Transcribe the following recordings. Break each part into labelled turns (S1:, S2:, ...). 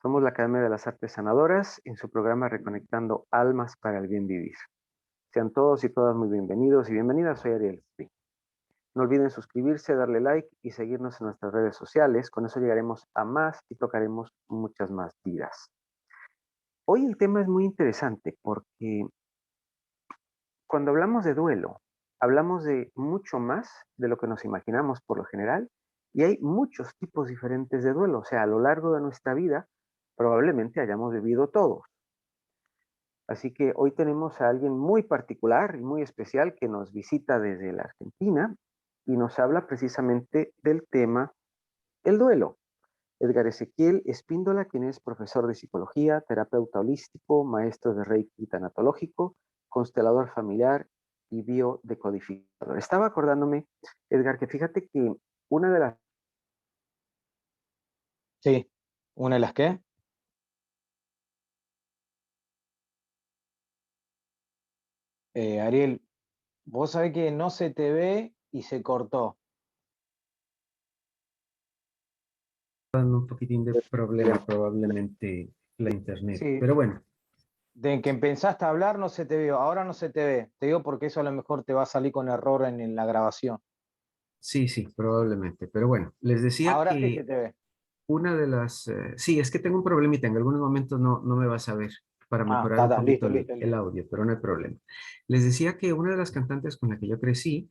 S1: Somos la Academia de las Artes Sanadoras en su programa Reconectando Almas para el Bien Vivir. Sean todos y todas muy bienvenidos y bienvenidas, soy Ariel Free. No olviden suscribirse, darle like y seguirnos en nuestras redes sociales. Con eso llegaremos a más y tocaremos muchas más vidas. Hoy el tema es muy interesante porque cuando hablamos de duelo, hablamos de mucho más de lo que nos imaginamos por lo general y hay muchos tipos diferentes de duelo. O sea, a lo largo de nuestra vida probablemente hayamos vivido todos. Así que hoy tenemos a alguien muy particular y muy especial que nos visita desde la Argentina y nos habla precisamente del tema el duelo. Edgar Ezequiel Espíndola, quien es profesor de psicología, terapeuta holístico, maestro de Reiki tanatológico, constelador familiar y biodecodificador. Estaba acordándome, Edgar, que fíjate que una de las
S2: Sí, ¿una de las qué? Ariel, vos sabés que no se te ve y se cortó.
S3: Un poquitín de problema probablemente la internet,
S2: Sí,
S3: pero bueno,
S2: de que empezaste a hablar no se te vio, ahora no se te ve. Te digo porque eso a lo mejor te va a salir con error en la grabación.
S3: sí, probablemente, pero bueno, les decía
S2: Ahora sí se
S3: que
S2: te ve.
S3: una de las, sí, es que tengo un problemita, en algunos momentos no me vas a ver para
S2: Ah,
S3: mejorar un poquito
S2: listo, listo,
S3: el
S2: listo.
S3: audio, pero no hay problema. Les decía que una de las cantantes con la que yo crecí,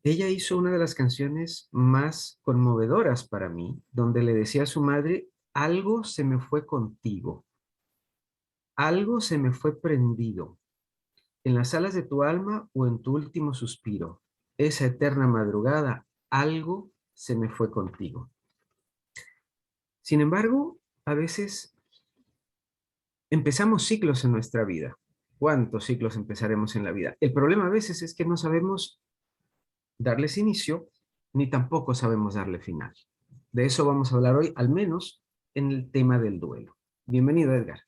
S3: ella hizo una de las canciones más conmovedoras para mí, donde le decía a su madre, algo se me fue contigo, algo se me fue prendido. En las alas de tu alma o en tu último suspiro, esa eterna madrugada, algo se me fue contigo. Sin embargo, a veces empezamos ciclos en nuestra vida. ¿Cuántos ciclos empezaremos en la vida? El problema a veces es que no sabemos darles inicio, ni tampoco sabemos darle final. De eso vamos a hablar hoy, al menos en el tema del duelo. Bienvenido, Edgar.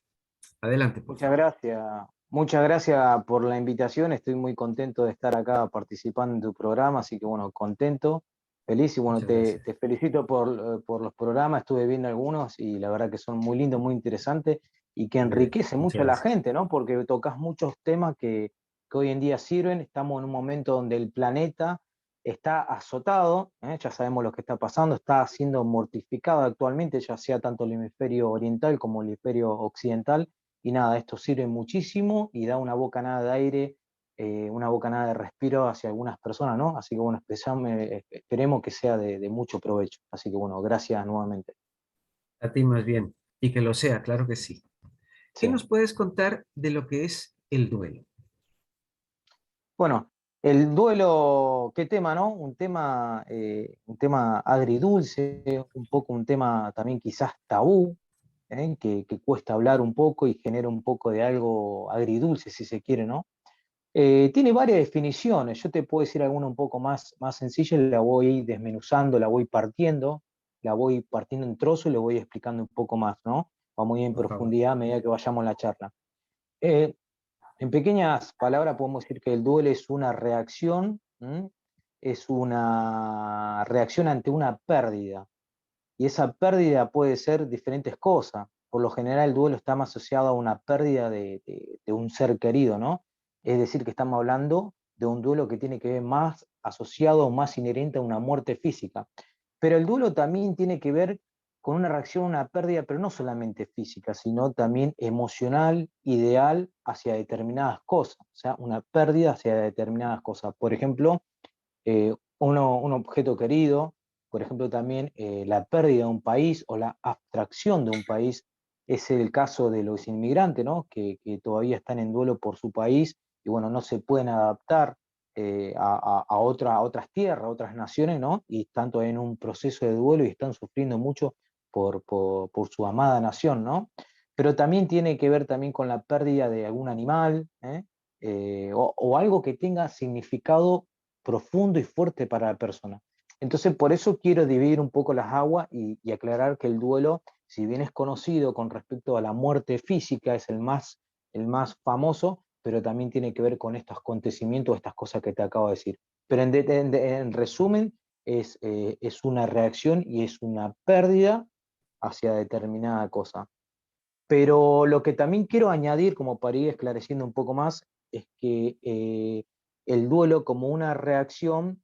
S3: Adelante, por
S2: Muchas
S3: favor.
S2: gracias. Muchas gracias por la invitación. Estoy muy contento de estar acá participando en tu programa, así que bueno, contento, feliz y bueno,
S3: Muchas
S2: te,
S3: gracias.
S2: te felicito por los programas. Estuve viendo algunos y la verdad que son muy lindos, muy interesantes y que enriquece
S3: Muchas
S2: mucho a la
S3: gracias.
S2: gente, ¿no? Porque tocas muchos temas que hoy en día sirven. Estamos en un momento donde el planeta está azotado, ¿eh? Ya sabemos lo que está pasando, está siendo mortificado actualmente, ya sea tanto el hemisferio oriental como el hemisferio occidental y nada, esto sirve muchísimo y da una bocanada de aire, una bocanada de respiro hacia algunas personas, ¿no? Así que bueno, esperemos que sea de mucho provecho. Así que bueno, gracias nuevamente.
S3: A ti más bien. Y que lo sea, claro que sí. ¿Qué
S2: Sí.
S3: nos puedes contar de lo que es el duelo?
S2: Bueno, el duelo, ¿qué tema, no? Un tema agridulce, un poco un tema también quizás tabú, que cuesta hablar un poco y genera un poco de algo agridulce, si se quiere, ¿no? Tiene varias definiciones, yo te puedo decir alguna un poco más sencilla, la voy desmenuzando, la voy partiendo en trozos y le voy explicando un poco más, ¿no? Vamos a ir en
S3: Por favor.
S2: profundidad a medida que vayamos en la charla. Eh, en pequeñas palabras podemos decir que el duelo es una reacción, ¿m? Es una reacción ante una pérdida, y esa pérdida puede ser diferentes cosas. Por lo general el duelo está más asociado a una pérdida de un ser querido, ¿no? Es decir, que estamos hablando de un duelo que tiene que ver más asociado o más inherente a una muerte física. Pero el duelo también tiene que ver con una reacción a una pérdida, pero no solamente física, sino también emocional, ideal hacia determinadas cosas, o sea, una pérdida hacia determinadas cosas. Por ejemplo, un objeto querido, por ejemplo, también la pérdida de un país o la abstracción de un país. Es el caso de los inmigrantes, ¿no? Que todavía están en duelo por su país y bueno, no se pueden adaptar a otras tierras, a otras naciones, ¿no? Y están todavía en un proceso de duelo y están sufriendo mucho por su amada nación, ¿no? Pero también tiene que ver también con la pérdida de algún animal, o algo que tenga significado profundo y fuerte para la persona. Entonces, por eso quiero dividir un poco las aguas y aclarar que el duelo, si bien es conocido con respecto a la muerte física, es el más famoso, pero también tiene que ver con estos acontecimientos, estas cosas que te acabo de decir. Pero en resumen, es una reacción y es una pérdida hacia determinada cosa. Pero lo que también quiero añadir, como para ir esclareciendo un poco más, es que el duelo como una reacción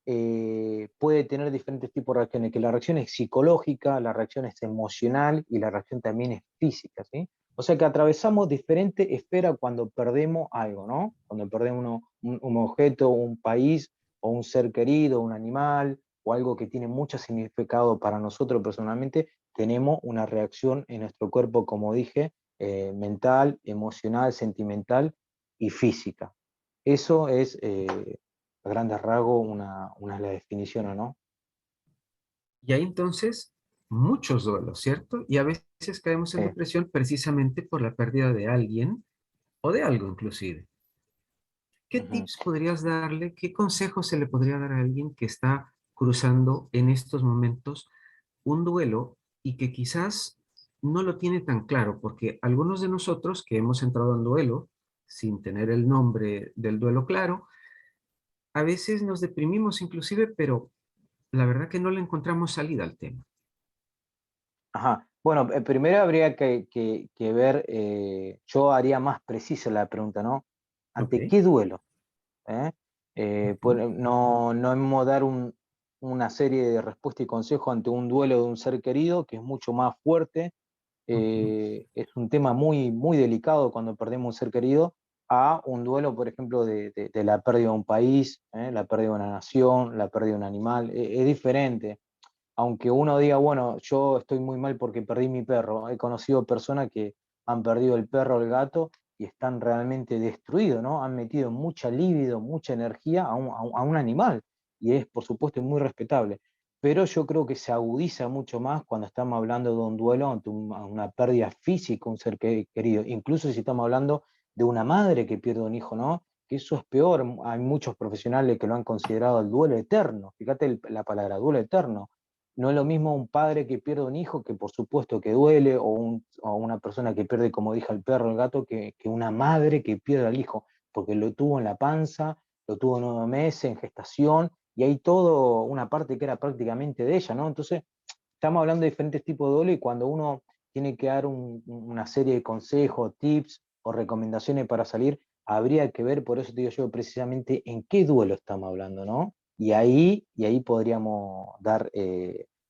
S2: puede tener diferentes tipos de reacciones, que la reacción es psicológica, la reacción es emocional y la reacción también es física, ¿sí? O sea que atravesamos diferentes esferas cuando perdemos algo, ¿no? Cuando perdemos un objeto, un país, o un ser querido, un animal, o algo que tiene mucho significado para nosotros personalmente, tenemos una reacción en nuestro cuerpo, como dije, mental, emocional, sentimental y física. Eso es, a grandes rasgos, una de las definiciones, ¿no?
S3: Y hay entonces muchos duelos, ¿cierto? Y a veces caemos en
S2: Sí.
S3: depresión precisamente por la pérdida de alguien o de algo inclusive. ¿Qué
S2: Ujú.
S3: tips podrías darle? ¿Qué consejos se le podría dar a alguien que está cruzando en estos momentos un duelo y que quizás no lo tiene tan claro? Porque algunos de nosotros que hemos entrado en duelo sin tener el nombre del duelo claro, a veces nos deprimimos inclusive, pero la verdad que no le encontramos salida al tema.
S2: Ajá. Bueno, primero habría que ver, yo haría más precisa la pregunta, ¿no?
S3: Ok.
S2: ¿Ante qué duelo? ¿Eh?
S3: Ujú,
S2: No hemos dar una serie de respuestas y consejos ante un duelo de un ser querido, que es mucho más fuerte.
S3: ujú,
S2: Es un tema muy, muy delicado cuando perdemos un ser querido, a un duelo, por ejemplo, de la pérdida de un país, la pérdida de una nación, la pérdida de un animal. Es diferente. Aunque uno diga, bueno, yo estoy muy mal porque perdí mi perro. He conocido personas que han perdido el perro o el gato y están realmente destruidos, ¿no? Han metido mucha libido, mucha energía a un animal, y es, por supuesto, muy respetable. Pero yo creo que se agudiza mucho más cuando estamos hablando de un duelo ante una pérdida física, un ser querido. Incluso si estamos hablando de una madre que pierde un hijo, ¿no? Que eso es peor. Hay muchos profesionales que lo han considerado el duelo eterno. Fíjate la palabra, duelo eterno. No es lo mismo un padre que pierde un hijo, que por supuesto que duele, o una persona que pierde, como dije, al perro, el gato, que una madre que pierde al hijo, porque lo tuvo en la panza, lo tuvo 9 meses en gestación, y hay todo una parte que era prácticamente de ella, ¿no? Entonces, estamos hablando de diferentes tipos de duelo, y cuando uno tiene que dar una serie de consejos, tips o recomendaciones para salir, habría que ver, por eso te digo yo, precisamente en qué duelo estamos hablando, ¿no? Y ahí podríamos dar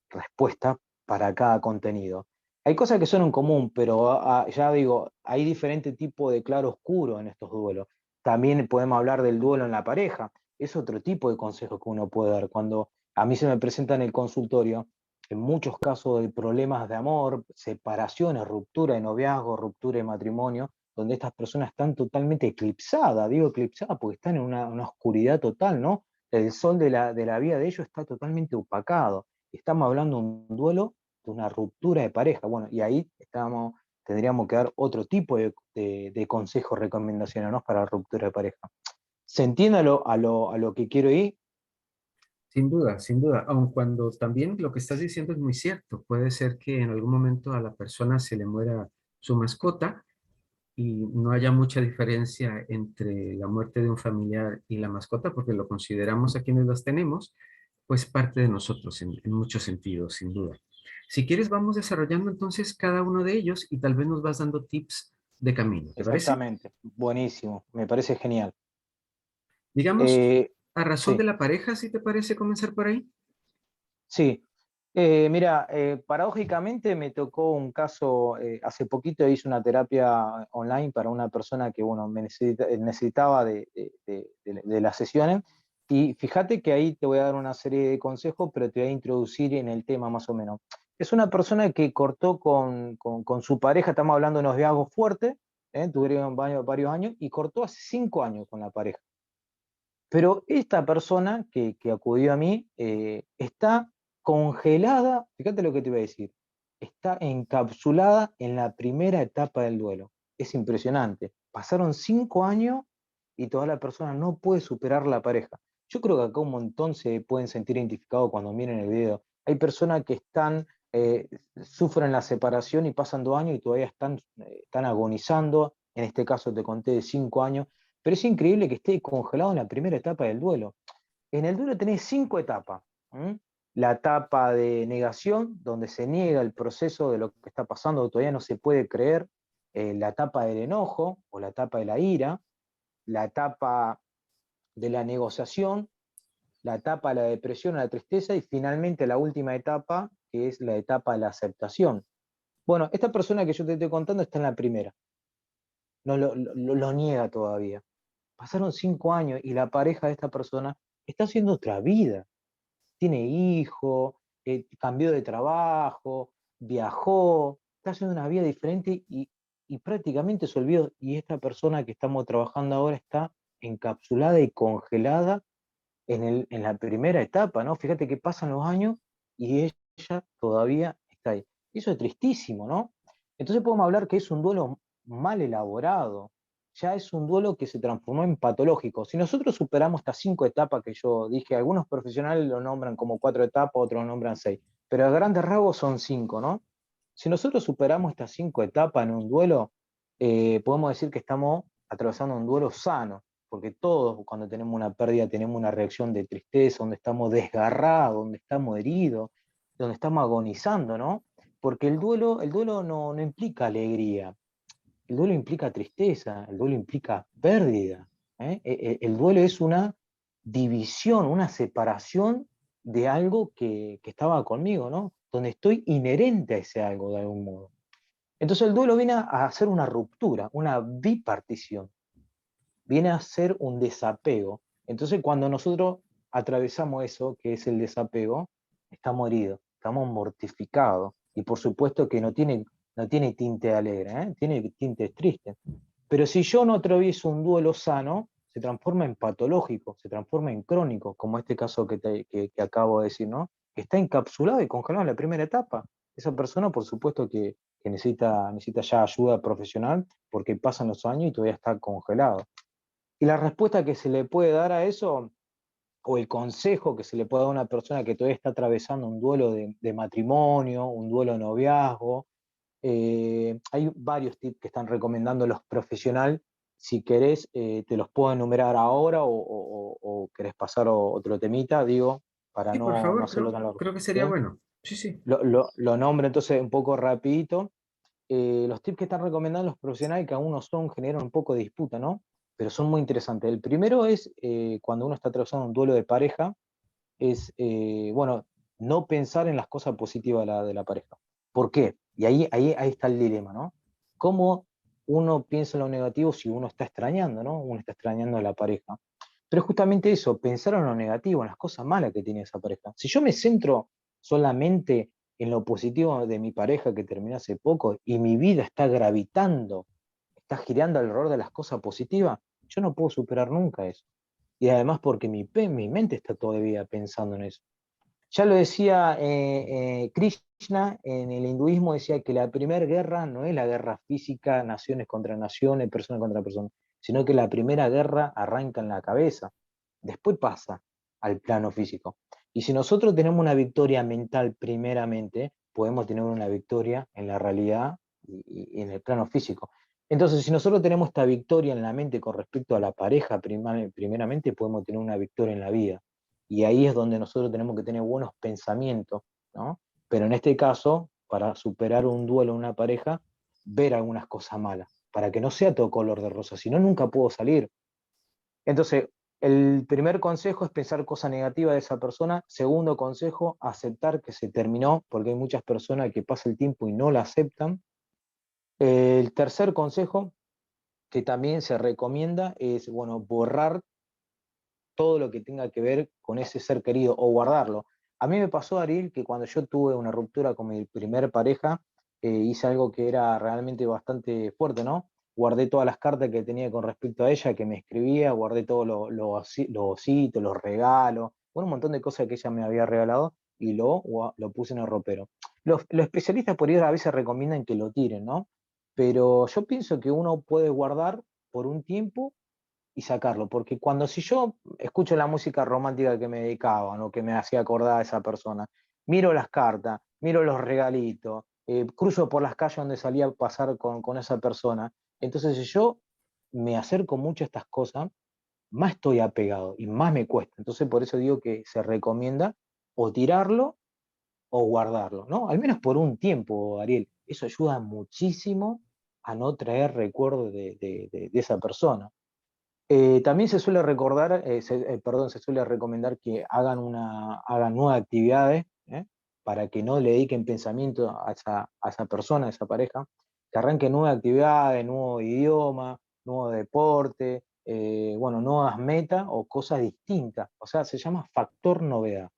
S2: respuesta para cada contenido. Hay cosas que son en común, pero ya digo, hay diferentes tipos de claro oscuro en estos duelos. También podemos hablar del duelo en la pareja. Es otro tipo de consejo que uno puede dar. Cuando a mí se me presenta en el consultorio, en muchos casos de problemas de amor, separaciones, ruptura de noviazgo, ruptura de matrimonio, donde estas personas están totalmente eclipsadas, digo eclipsadas porque están en una oscuridad total, ¿no? El sol de la vida de ellos está totalmente opacado. Estamos hablando de un duelo, de una ruptura de pareja. Bueno, y ahí tendríamos que dar otro tipo de consejos, recomendaciones, ¿no? Para la ruptura de pareja. ¿Se entiende a lo que quiero ir?
S3: sin duda, aun cuando también lo que estás diciendo es muy cierto. Puede ser que en algún momento a la persona se le muera su mascota y no haya mucha diferencia entre la muerte de un familiar y la mascota, porque lo consideramos a quienes las tenemos, pues parte de nosotros en muchos sentidos, sin duda. Si quieres, vamos desarrollando entonces cada uno de ellos y tal vez nos vas dando tips de camino, ¿te parece?
S2: Exactamente, buenísimo, me parece genial.
S3: Digamos,
S2: Eh,
S3: a razón de
S2: sí,
S3: la pareja, si te parece comenzar por ahí.
S2: sí. Mira, paradójicamente me tocó un caso, hace poquito hice una terapia online para una persona que, bueno, necesitaba de las sesiones, y fíjate que ahí te voy a dar una serie de consejos, pero te voy a introducir en el tema más o menos. Es una persona que cortó con su pareja, estamos hablando de unos noviazgos fuertes, tuvieron varios años, y cortó hace 5 años con la pareja. Pero esta persona que acudió a mí está congelada, fíjate lo que te voy a decir, está encapsulada en la primera etapa del duelo. Es impresionante. Pasaron 5 años y toda la persona no puede superar la pareja. Yo creo que acá un montón se pueden sentir identificados cuando miren el video. Hay personas que eh, sufren la separación y pasan 2 años y todavía están agonizando. En este caso te conté de 5 años, pero es increíble que esté congelado en la primera etapa del duelo. En el duelo tenés 5 etapas. ¿m? La etapa de negación, donde se niega el proceso de lo que está pasando, todavía no se puede creer, la etapa del enojo o la etapa de la ira, la etapa de la negociación, la etapa de la depresión, la tristeza y finalmente la última etapa, que es la etapa de la aceptación. Bueno, esta persona que yo te estoy contando está en la primera, no lo niega todavía. Pasaron 5 años y la pareja de esta persona está haciendo otra vida. Tiene hijo, cambió de trabajo, viajó, está haciendo una vida diferente y prácticamente se olvidó. Y esta persona que estamos trabajando ahora está encapsulada y congelada en la primera etapa, ¿no? Fíjate que pasan los años y ella todavía está ahí. Y eso es tristísimo, ¿no? Entonces podemos hablar que es un duelo mal elaborado, ya es un duelo que se transformó en patológico. Si nosotros superamos estas 5 etapas que yo dije, algunos profesionales lo nombran como 4 etapas, otros lo nombran 6, pero a grandes rasgos son 5, ¿no? Si nosotros superamos estas 5 etapas en un duelo, podemos decir que estamos atravesando un duelo sano, porque todos cuando tenemos una pérdida tenemos una reacción de tristeza, donde estamos desgarrados, donde estamos heridos, donde estamos agonizando, ¿no? Porque el duelo no implica alegría, el duelo implica tristeza, el duelo implica pérdida. ¿Eh? El duelo es una división, una separación de algo que estaba conmigo, ¿no? Donde estoy inherente a ese algo de algún modo. Entonces el duelo viene a hacer una ruptura, una bipartición, viene a ser un desapego. Entonces cuando nosotros atravesamos eso, que es el desapego, estamos heridos, estamos mortificados. Y por supuesto que no tiene tinte alegre, ¿eh? Tiene tinte triste. Pero si yo no atravieso un duelo sano, se transforma en patológico, se transforma en crónico, como este caso que acabo de decir, ¿no? Que está encapsulado y congelado en la primera etapa. Esa persona, por supuesto que necesita ya ayuda profesional porque pasan los años y todavía está congelado. Y la respuesta que se le puede dar a eso, o el consejo que se le puede dar a una persona que todavía está atravesando un duelo de matrimonio, un duelo de noviazgo, hay varios tips que están recomendando los profesionales. Si querés, te los puedo enumerar ahora o querés pasar otro temita, digo, para
S3: Sí, por
S2: no
S3: favor,
S2: hacerlo tan largo.
S3: creo que sería
S2: ¿Sí?
S3: bueno. Sí, sí.
S2: Lo nombro entonces un poco rapidito. Los tips que están recomendando los profesionales, que aún no son, generan un poco de disputa, ¿no? Pero son muy interesantes. El primero es, cuando uno está atravesando un duelo de pareja, es, bueno, no pensar en las cosas positivas de la pareja. ¿Por qué? Y ahí está el dilema, ¿no? ¿Cómo uno piensa en lo negativo si uno está extrañando, ¿no? Uno está extrañando a la pareja. Pero justamente eso, pensar en lo negativo, en las cosas malas que tiene esa pareja. Si yo me centro solamente en lo positivo de mi pareja que terminó hace poco y mi vida está gravitando, está girando alrededor de las cosas positivas, yo no puedo superar nunca eso. Y además porque mi mente está todavía pensando en eso. Ya lo decía Krishna, en el hinduismo decía que la primera guerra no es la guerra física, naciones contra naciones, personas contra personas, sino que la primera guerra arranca en la cabeza, después pasa al plano físico. Y si nosotros tenemos una victoria mental primeramente, podemos tener una victoria en la realidad y en el plano físico. Entonces, si nosotros tenemos esta victoria en la mente con respecto a la pareja, primeramente podemos tener una victoria en la vida. Y ahí es donde nosotros tenemos que tener buenos pensamientos, ¿no? Pero en este caso, para superar un duelo en una pareja, ver algunas cosas malas, para que no sea todo color de rosa, si no, nunca puedo salir. Entonces, el primer consejo es pensar cosas negativas de esa persona. Segundo consejo, aceptar que se terminó, porque hay muchas personas que pasa el tiempo y no la aceptan. El tercer consejo, que también se recomienda, es, bueno, borrar todo lo que tenga que ver con ese ser querido o guardarlo. A mí me pasó, Ariel, que cuando yo tuve una ruptura con mi primer pareja, hice algo que era realmente bastante fuerte, ¿no? Guardé todas las cartas que tenía con respecto a ella, que me escribía, guardé todos los ositos, los regalos, bueno, un montón de cosas que ella me había regalado y lo puse en el ropero. Los especialistas por ahí a veces recomiendan que lo tiren, ¿no? Pero yo pienso que uno puede guardar por un tiempo y sacarlo, porque cuando si yo escucho la música romántica que me dedicaban o que me hacía acordar a esa persona, miro las cartas, miro los regalitos, cruzo por las calles donde salía a pasar con esa persona, entonces si yo me acerco mucho a estas cosas, más estoy apegado y más me cuesta. Entonces por eso digo que se recomienda o tirarlo o guardarlo, ¿no? Al menos por un tiempo, Ariel. Eso ayuda muchísimo a no traer recuerdos de esa persona. También se suele recordar, perdón, se suele recomendar que hagan nuevas actividades, ¿eh? Para que no le dediquen pensamiento a esa persona, a esa pareja, que arranquen nuevas actividades, nuevo idioma, nuevo deporte, bueno, nuevas metas o cosas distintas. O sea, se llama factor novedad.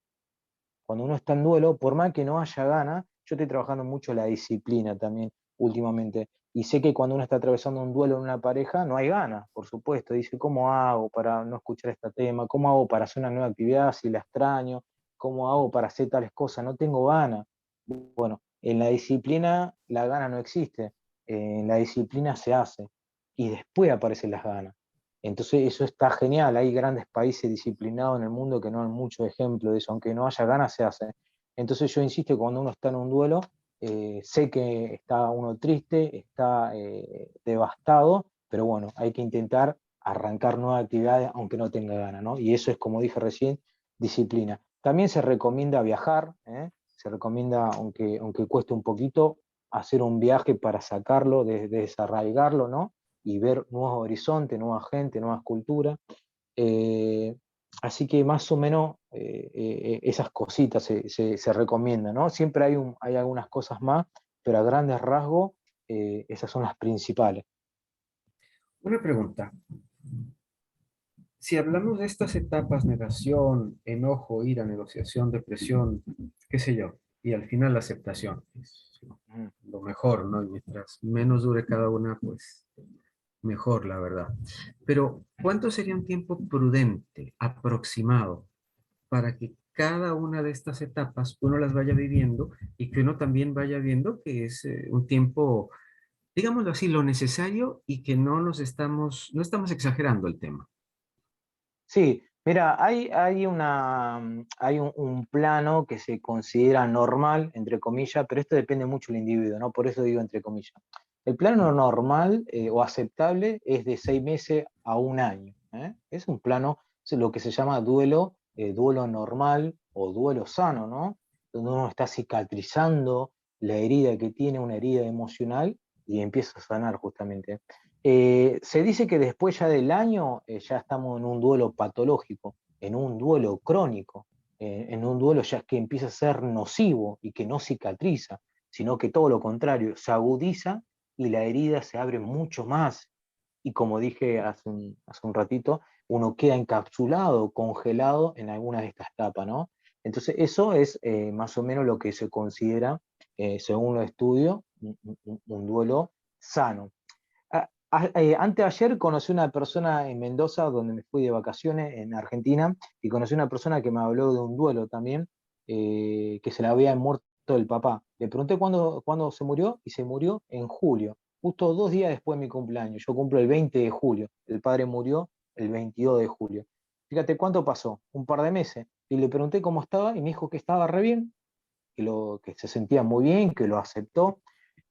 S2: Cuando uno está en duelo, por más que no haya ganas, yo estoy trabajando mucho la disciplina también últimamente, y sé que cuando uno está atravesando un duelo en una pareja, no hay ganas, por supuesto. Dice, ¿cómo hago para no escuchar este tema? ¿Cómo hago para hacer una nueva actividad si la extraño? ¿Cómo hago para hacer tales cosas? No tengo ganas. Bueno, en la disciplina la gana no existe, en la disciplina se hace y después aparecen las ganas. Entonces eso está genial, hay grandes países disciplinados en el mundo que no dan muchos ejemplos de eso, aunque no haya ganas se hace. Entonces yo insisto, cuando uno está en un duelo, sé que está uno triste, está devastado, pero bueno, hay que intentar arrancar nuevas actividades aunque no tenga ganas, ¿no? Y eso es, como dije recién, disciplina. También se recomienda viajar, ¿eh? Se recomienda, aunque cueste un poquito, hacer un viaje para sacarlo, desarraigarlo, ¿no? Y ver nuevos horizontes, nueva gente, nuevas culturas. Eh, Así que más o menos esas cositas se recomiendan, ¿no? Siempre hay algunas cosas más, pero a grandes rasgos esas son las principales.
S3: Una pregunta. Si hablamos de estas etapas, negación, enojo, ira, negociación, depresión, qué sé yo, y al final la aceptación, es
S2: Ujú.
S3: lo mejor, ¿no? Y mientras menos dure cada una, pues mejor, la verdad. Pero, ¿cuánto sería un tiempo prudente, aproximado, para que cada una de estas etapas uno las vaya viviendo y que uno también vaya viendo que es un tiempo, digámoslo así, lo necesario y que no estamos exagerando el tema?
S2: Sí, mira, hay un plano que se considera normal, entre comillas, pero esto depende mucho del individuo, ¿no? Por eso digo entre comillas. El plano normal o aceptable es de 6 meses a un año, ¿eh? Es un plano, es lo que se llama duelo normal o duelo sano, ¿no? Donde uno está cicatrizando la herida que tiene, una herida emocional, y empieza a sanar justamente. Se dice que después ya del año ya estamos en un duelo patológico, en un duelo crónico, en un duelo ya que empieza a ser nocivo y que no cicatriza, sino que todo lo contrario, se agudiza y la herida se abre mucho más. Y como dije hace un ratito, uno queda encapsulado, congelado en alguna de estas etapas, ¿no? Entonces eso es más o menos lo que se considera, según los estudios, un duelo sano. Antes de ayer conocí una persona en Mendoza, donde me fui de vacaciones en Argentina, y conocí una persona que me habló de un duelo también, que se le había muerto el papá. Le pregunté cuándo se murió, y se murió en julio, justo 2 días después de mi cumpleaños. Yo cumplo el 20 de julio, el padre murió el 22 de julio. Fíjate cuánto pasó, un par de meses. Y le pregunté cómo estaba, y me dijo que estaba re bien, que se sentía muy bien, que lo aceptó.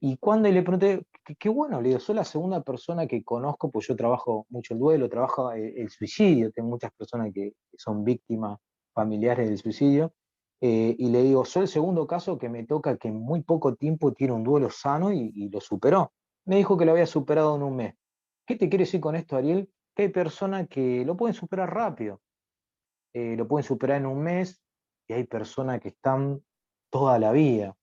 S2: Y cuando le pregunté, qué bueno, le digo, soy la segunda persona que conozco, pues yo trabajo mucho el duelo, trabajo el suicidio, tengo muchas personas que son víctimas familiares del suicidio, y le digo, soy el segundo caso que me toca que en muy poco tiempo tiene un duelo sano y lo superó. Me dijo que lo había superado en un mes. ¿Qué te quiere decir con esto, Ariel? Que hay personas que lo pueden superar rápido, lo pueden superar en un mes, y hay personas que están toda la vida.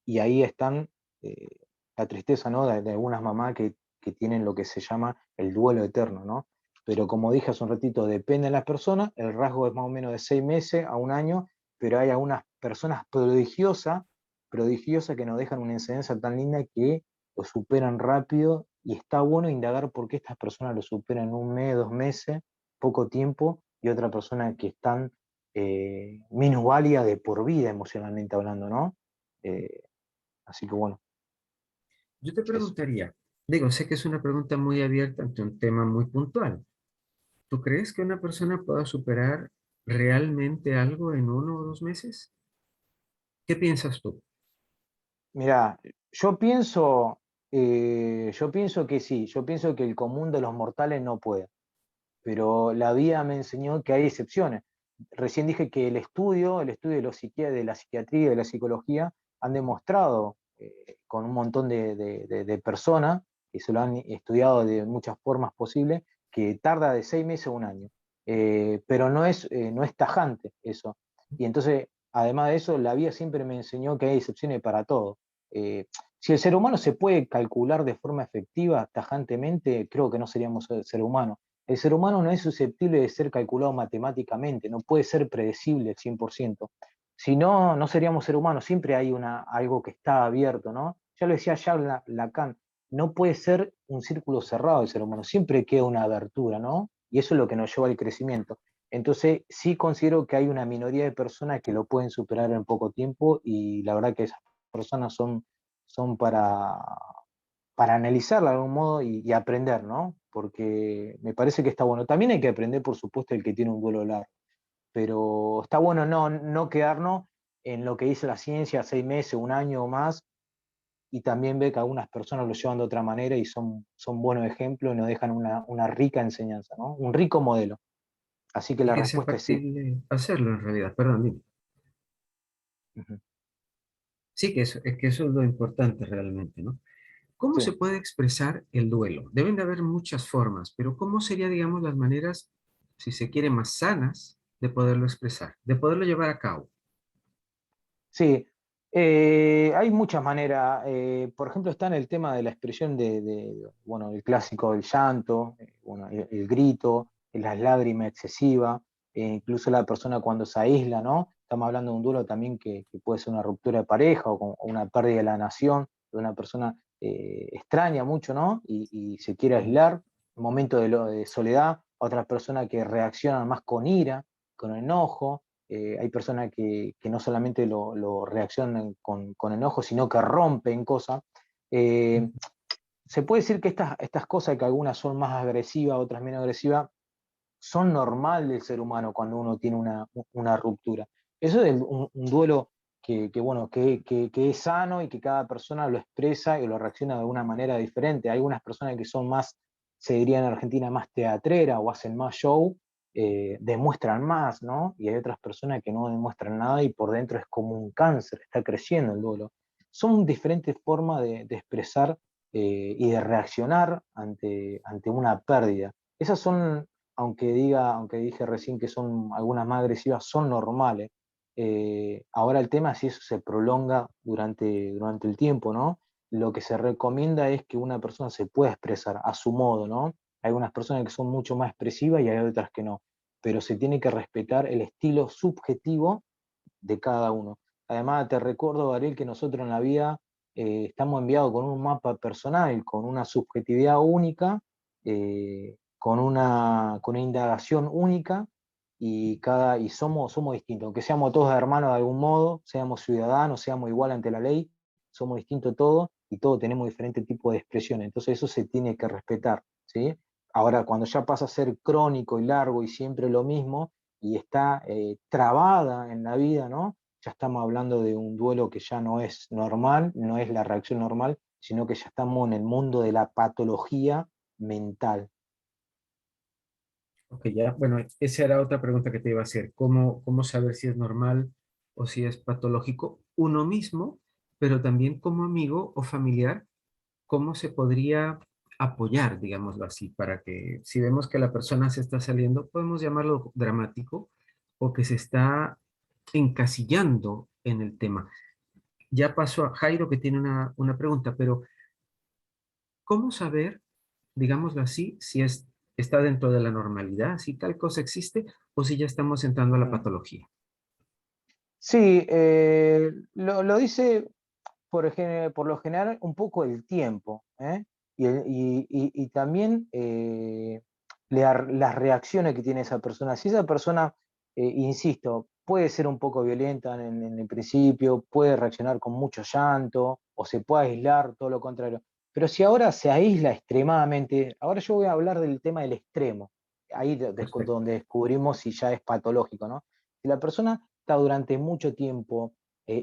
S2: Y ahí están eh, la tristeza, ¿no? De algunas mamás que tienen lo que se llama el duelo eterno, ¿no? Pero como dije hace un ratito, depende de las personas, el rasgo es más o menos de 6 meses a un año, pero hay algunas personas prodigiosas que nos dejan una enseñanza tan linda que lo superan rápido, y está bueno indagar por qué estas personas lo superan en un mes, 2 meses, poco tiempo, y otra persona que están minusválida de por vida emocionalmente hablando, ¿no? Eh, Así que bueno,
S3: Yo te
S2: eso.
S3: preguntaría, digo, sé que es una pregunta muy abierta ante un tema muy puntual. ¿Tú crees que una persona pueda superar realmente algo en 1 o 2 meses? ¿Qué piensas tú?
S2: Mirá, yo pienso que sí, yo pienso que el común de los mortales no puede, pero la vida me enseñó que hay excepciones. recién dije que el estudio de de la psiquiatría y de la psicología han demostrado con un montón de personas que se lo han estudiado de muchas formas posibles, que tarda de 6 meses a un año. Pero no es tajante eso. Y entonces, además de eso, la vida siempre me enseñó que hay excepciones para todo. Si el ser humano se puede calcular de forma efectiva, tajantemente, creo que no seríamos ser humano. El ser humano no es susceptible de ser calculado matemáticamente, no puede ser predecible al 100%. Si no, no seríamos ser humanos, siempre hay algo que está abierto, ¿no? Ya lo decía Jacques Lacan, no puede ser un círculo cerrado el ser humano, siempre queda una abertura, ¿no? Y eso es lo que nos lleva al crecimiento. Entonces, sí considero que hay una minoría de personas que lo pueden superar en poco tiempo y la verdad que esas personas son para analizarla de algún modo y aprender, ¿no? Porque me parece que está bueno. También hay que aprender, por supuesto, el que tiene un duelo largo, pero está bueno no quedarnos en lo que dice la ciencia, 6 meses, un año o más, y también ve que algunas personas lo llevan de otra manera y son buenos ejemplos y nos dejan una rica enseñanza, ¿no? Un rico modelo. Así que
S3: Y
S2: la
S3: que sea
S2: respuesta es sí.
S3: factible hacerlo en realidad, perdón, dime.
S2: Ujú.
S3: Sí, que eso es lo importante realmente, ¿no? ¿Cómo se
S2: Sí.
S3: puede expresar el duelo? Deben de haber muchas formas, pero ¿cómo serían, digamos, las maneras, si se quiere, más sanas de poderlo expresar, de poderlo llevar a cabo?
S2: Sí, hay muchas maneras. Por ejemplo, está en el tema de la expresión bueno, el clásico del llanto, bueno, el grito, las lágrimas excesivas, incluso la persona cuando se aísla, ¿no? Estamos hablando de un duelo también que puede ser una ruptura de pareja o una pérdida de la nación, de una persona extraña mucho, ¿no? Y se quiere aislar, un momento de soledad, otras personas que reaccionan más con ira, con enojo. Hay personas que no solamente lo reaccionan con enojo, sino que rompen cosas. Eh, Se puede decir que estas cosas, que algunas son más agresivas, otras menos agresivas, son normal del ser humano cuando uno tiene una ruptura. Eso es un duelo bueno, que es sano y que cada persona lo expresa y lo reacciona de una manera diferente. Hay algunas personas que son más, se diría en Argentina, más teatrera o hacen más show, demuestran más, ¿no? Y hay otras personas que no demuestran nada y por dentro es como un cáncer, está creciendo el duelo. Son diferentes formas de expresar y de reaccionar ante una pérdida. Esas son, aunque dije recién que son algunas más agresivas, son normales. Ahora el tema es si eso se prolonga durante el tiempo, ¿no? Lo que se recomienda es que una persona se pueda expresar a su modo, ¿no? Hay algunas personas que son mucho más expresivas y hay otras que no, pero se tiene que respetar el estilo subjetivo de cada uno. Además, te recuerdo, Ariel, que nosotros en la vida estamos enviados con un mapa personal, con una subjetividad única, con una indagación única, y somos distintos. Aunque seamos todos hermanos de algún modo, seamos ciudadanos, seamos igual ante la ley, somos distintos todos y todos tenemos diferentes tipos de expresiones. Entonces eso se tiene que respetar, ¿sí? Ahora, cuando ya pasa a ser crónico y largo y siempre lo mismo, y está trabada en la vida, ¿no? Ya estamos hablando de un duelo que ya no es normal, no es la reacción normal, sino que ya estamos en el mundo de la patología mental.
S3: Ok, ya, bueno, esa era otra pregunta que te iba a hacer. ¿Cómo saber si es normal o si es patológico uno mismo, pero también como amigo o familiar? ¿Cómo se podría apoyar, digámoslo así, para que si vemos que la persona se está saliendo, podemos llamarlo dramático o que se está encasillando en el tema? Ya pasó a Jairo que tiene una pregunta, pero ¿cómo saber, digámoslo así, si está dentro de la normalidad, si tal cosa existe o si ya estamos entrando a la
S2: Mm.
S3: patología?
S2: Sí, lo dice por lo general un poco el tiempo, ¿eh? Y también las reacciones que tiene esa persona. Si esa persona, insisto, puede ser un poco violenta en el principio, puede reaccionar con mucho llanto o se puede aislar, todo lo contrario. Pero si ahora se aísla extremadamente, ahora yo voy a hablar del tema del extremo, ahí
S3: Perfecto.
S2: donde descubrimos si ya es patológico, ¿no? Si la persona está durante mucho tiempo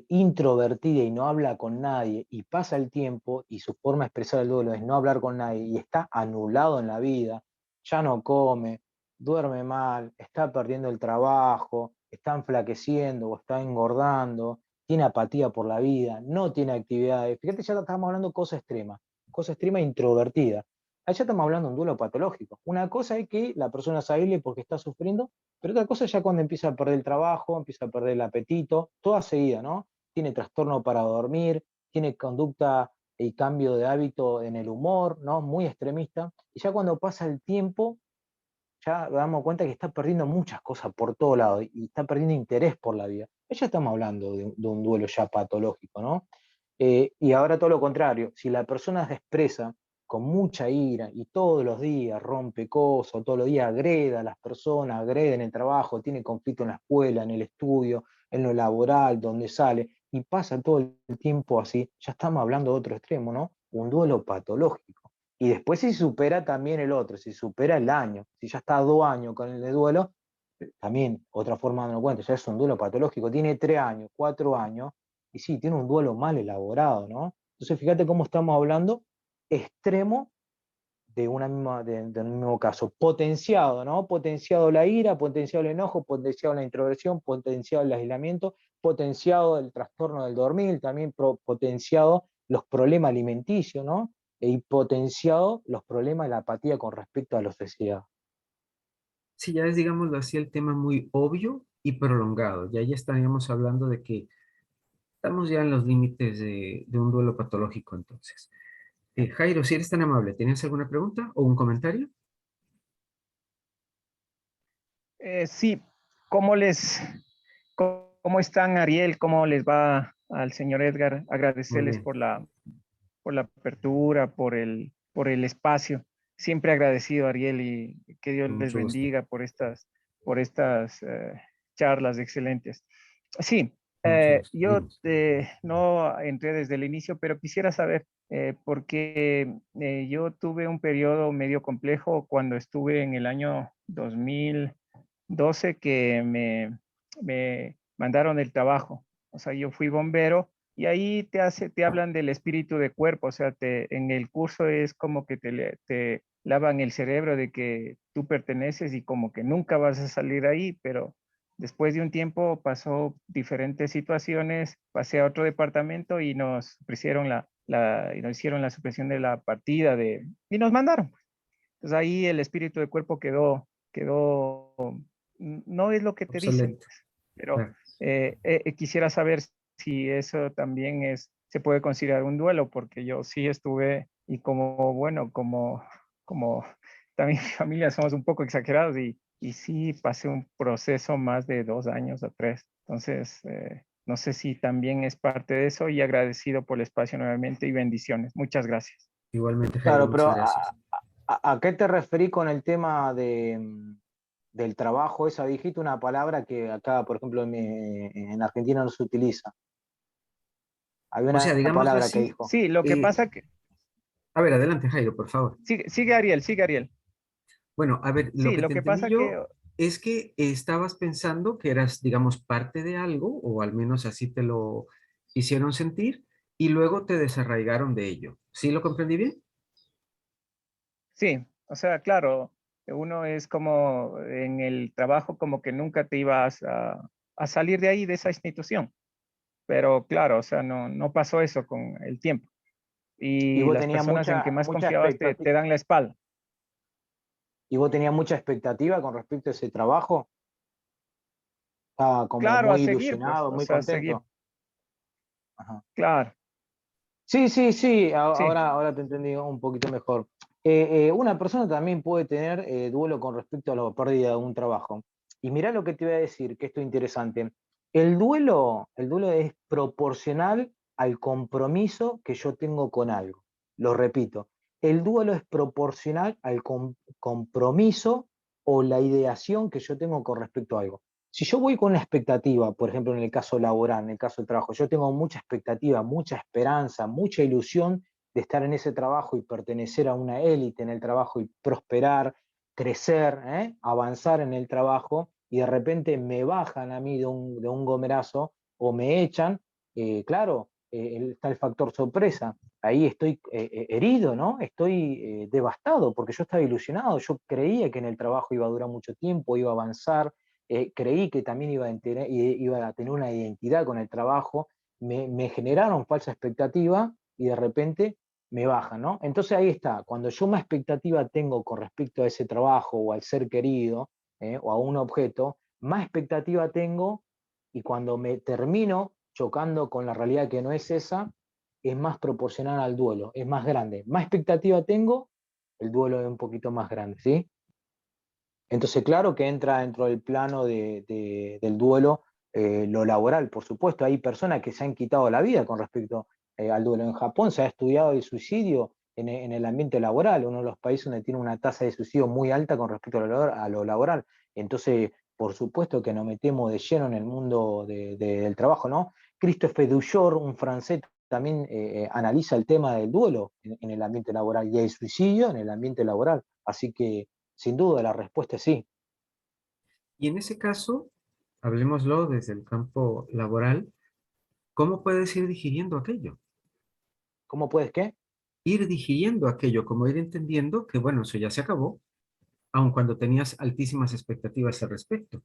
S2: introvertida y no habla con nadie, y pasa el tiempo y su forma de expresar el duelo es no hablar con nadie y está anulado en la vida, ya no come, duerme mal, está perdiendo el trabajo, está enflaqueciendo o está engordando, tiene apatía por la vida, no tiene actividades. Fíjate, ya estamos hablando de cosa extrema introvertida. Allá estamos hablando de un duelo patológico. Una cosa es que la persona se aísle porque está sufriendo, pero otra cosa es ya cuando empieza a perder el trabajo, empieza a perder el apetito, toda seguida, ¿no? Tiene trastorno para dormir, tiene conducta y cambio de hábito en el humor, ¿no? Muy extremista. Y ya cuando pasa el tiempo, ya nos damos cuenta que está perdiendo muchas cosas por todo lado y está perdiendo interés por la vida. Ya estamos hablando de un duelo ya patológico, ¿no? Y ahora todo lo contrario, si la persona se expresa con mucha ira y todos los días rompe cosas, todos los días agrede a las personas, agrede en el trabajo, tiene conflicto en la escuela, en el estudio, en lo laboral, donde sale, y pasa todo el tiempo así, ya estamos hablando de otro extremo, ¿no? Un duelo patológico. Y después si supera también el otro, si supera el año, si ya está 2 años con el de duelo, también otra forma de darnos cuenta, ya es un duelo patológico, tiene 3 años, 4 años, y sí, tiene un duelo mal elaborado, ¿no? Entonces fíjate cómo estamos hablando extremo del mismo caso, potenciado, ¿no? Potenciado la ira, potenciado el enojo, potenciado la introversión, potenciado el aislamiento, potenciado el trastorno del dormir, también potenciado los problemas alimenticios, ¿no? Y potenciado los problemas de la apatía con respecto a la obesidad.
S3: Sí, ya es, digámoslo así, el tema muy obvio y prolongado. Ya estaríamos hablando de que estamos ya en los límites de un duelo patológico entonces. Jairo, si eres tan amable, ¿tenías alguna pregunta o un comentario?
S4: Sí, ¿cómo cómo están, Ariel? ¿Cómo les va al señor Edgar?
S3: Muy
S4: Agradecerles
S3: bien,
S4: por la apertura, por el espacio. Siempre agradecido, Ariel, y que Dios
S3: con
S4: les
S3: mucho gusto,
S4: bendiga por estas charlas excelentes. Sí,
S3: con mucho gusto.
S4: yo
S3: Dime.
S4: no entré desde el inicio, pero quisiera saber, porque yo tuve un periodo medio complejo cuando estuve en el año 2012 que me mandaron el trabajo. O sea, yo fui bombero y ahí te hablan del espíritu de cuerpo. O sea, en el curso es como que te lavan el cerebro de que tú perteneces y como que nunca vas a salir ahí, pero después de un tiempo pasó diferentes situaciones, pasé a otro departamento y nos ofrecieron y nos hicieron la supresión de la partida y nos mandaron. Entonces ahí el espíritu de cuerpo quedó, no es lo que te dicen,
S3: Obsoleto.
S4: pues, pero
S3: Claro.
S4: quisiera saber si eso también se puede considerar un duelo, porque yo sí estuve y como, bueno, como también mi familia somos un poco exagerados y sí pasé un proceso más de 2 años o 3. Entonces, no sé si también es parte de eso y agradecido por el espacio nuevamente y bendiciones. Muchas gracias.
S3: Igualmente, Jairo,
S2: Claro,
S3: muchas
S2: pero
S3: gracias.
S2: ¿a qué te referí con el tema del trabajo? Esa dijiste una palabra que acá, por ejemplo, en Argentina no se utiliza. Había
S3: O sea,
S2: una
S3: digámoslo
S2: palabra que
S3: así,
S2: dijo.
S4: Sí, lo que pasa que,
S3: a ver, adelante, Jairo, por favor.
S4: sigue Ariel, sigue Ariel.
S3: Bueno, a ver, lo
S4: Sí,
S3: que
S4: lo
S3: te
S4: que
S3: entendí
S4: pasa que,
S3: yo es que estabas pensando que eras, digamos, parte de algo, o al menos así te lo hicieron sentir, y luego te desarraigaron de ello. ¿Sí lo comprendí bien?
S4: sí, o sea, claro, uno es como en el trabajo como que nunca te ibas a salir de ahí, de esa institución, pero claro, o sea, no pasó eso con el tiempo.
S2: Y
S4: Y
S2: vos
S4: las
S2: tenías
S4: personas en que más confiabas te dan la espalda.
S2: mucha expectativa con respecto a ese trabajo. Estaba como
S4: Claro, a
S2: muy
S4: seguir, pues,
S2: ilusionado,
S4: o
S2: muy
S4: sea, a seguir,
S2: contento. Ajá.
S4: claro,
S2: Sí, sí, sí,
S4: sí,
S2: ahora te entendí un poquito mejor. Una persona también puede tener duelo con respecto a la pérdida de un trabajo. Y mirá lo que te voy a decir, que esto es interesante. El duelo es proporcional al compromiso que yo tengo con algo. Lo repito, el duelo es proporcional al compromiso o la ideación que yo tengo con respecto a algo. Si yo voy con una expectativa, por ejemplo, en el caso laboral, en el caso del trabajo, yo tengo mucha expectativa, mucha esperanza, mucha ilusión de estar en ese trabajo y pertenecer a una élite en el trabajo y prosperar, crecer, avanzar en el trabajo, y de repente me bajan a mí de un gomerazo o me echan, claro, está el factor sorpresa. ahí estoy herido, ¿no? Estoy devastado, porque yo estaba ilusionado, yo creía que en el trabajo iba a durar mucho tiempo, iba a avanzar, creí que también iba a tener una identidad con el trabajo, me generaron falsa expectativa y de repente me bajan, ¿no? Entonces ahí está, cuando yo más expectativa tengo con respecto a ese trabajo o al ser querido, o a un objeto, más expectativa tengo y cuando me termino chocando con la realidad que no es esa, es más proporcional al duelo, es más grande. Más expectativa tengo, el duelo es un poquito más grande, ¿sí? Entonces, claro que entra dentro del plano del duelo lo laboral, por supuesto. Hay personas que se han quitado la vida con respecto al duelo. En Japón se ha estudiado el suicidio en el ambiente laboral, uno de los países donde tiene una tasa de suicidio muy alta con respecto a lo laboral. Entonces, por supuesto que nos metemos de lleno en el mundo del trabajo, ¿no? Christophe Duchor, un francés, también analiza el tema del duelo en el ambiente laboral y el suicidio en el ambiente laboral. Así que sin duda, la respuesta es sí.
S3: Y en ese caso, hablemoslo desde el campo laboral, ¿cómo puedes ir digiriendo aquello?
S2: ¿Cómo puedes qué?
S3: Ir digiriendo aquello, como ir entendiendo que, bueno, eso ya se acabó, aun cuando tenías altísimas expectativas al respecto.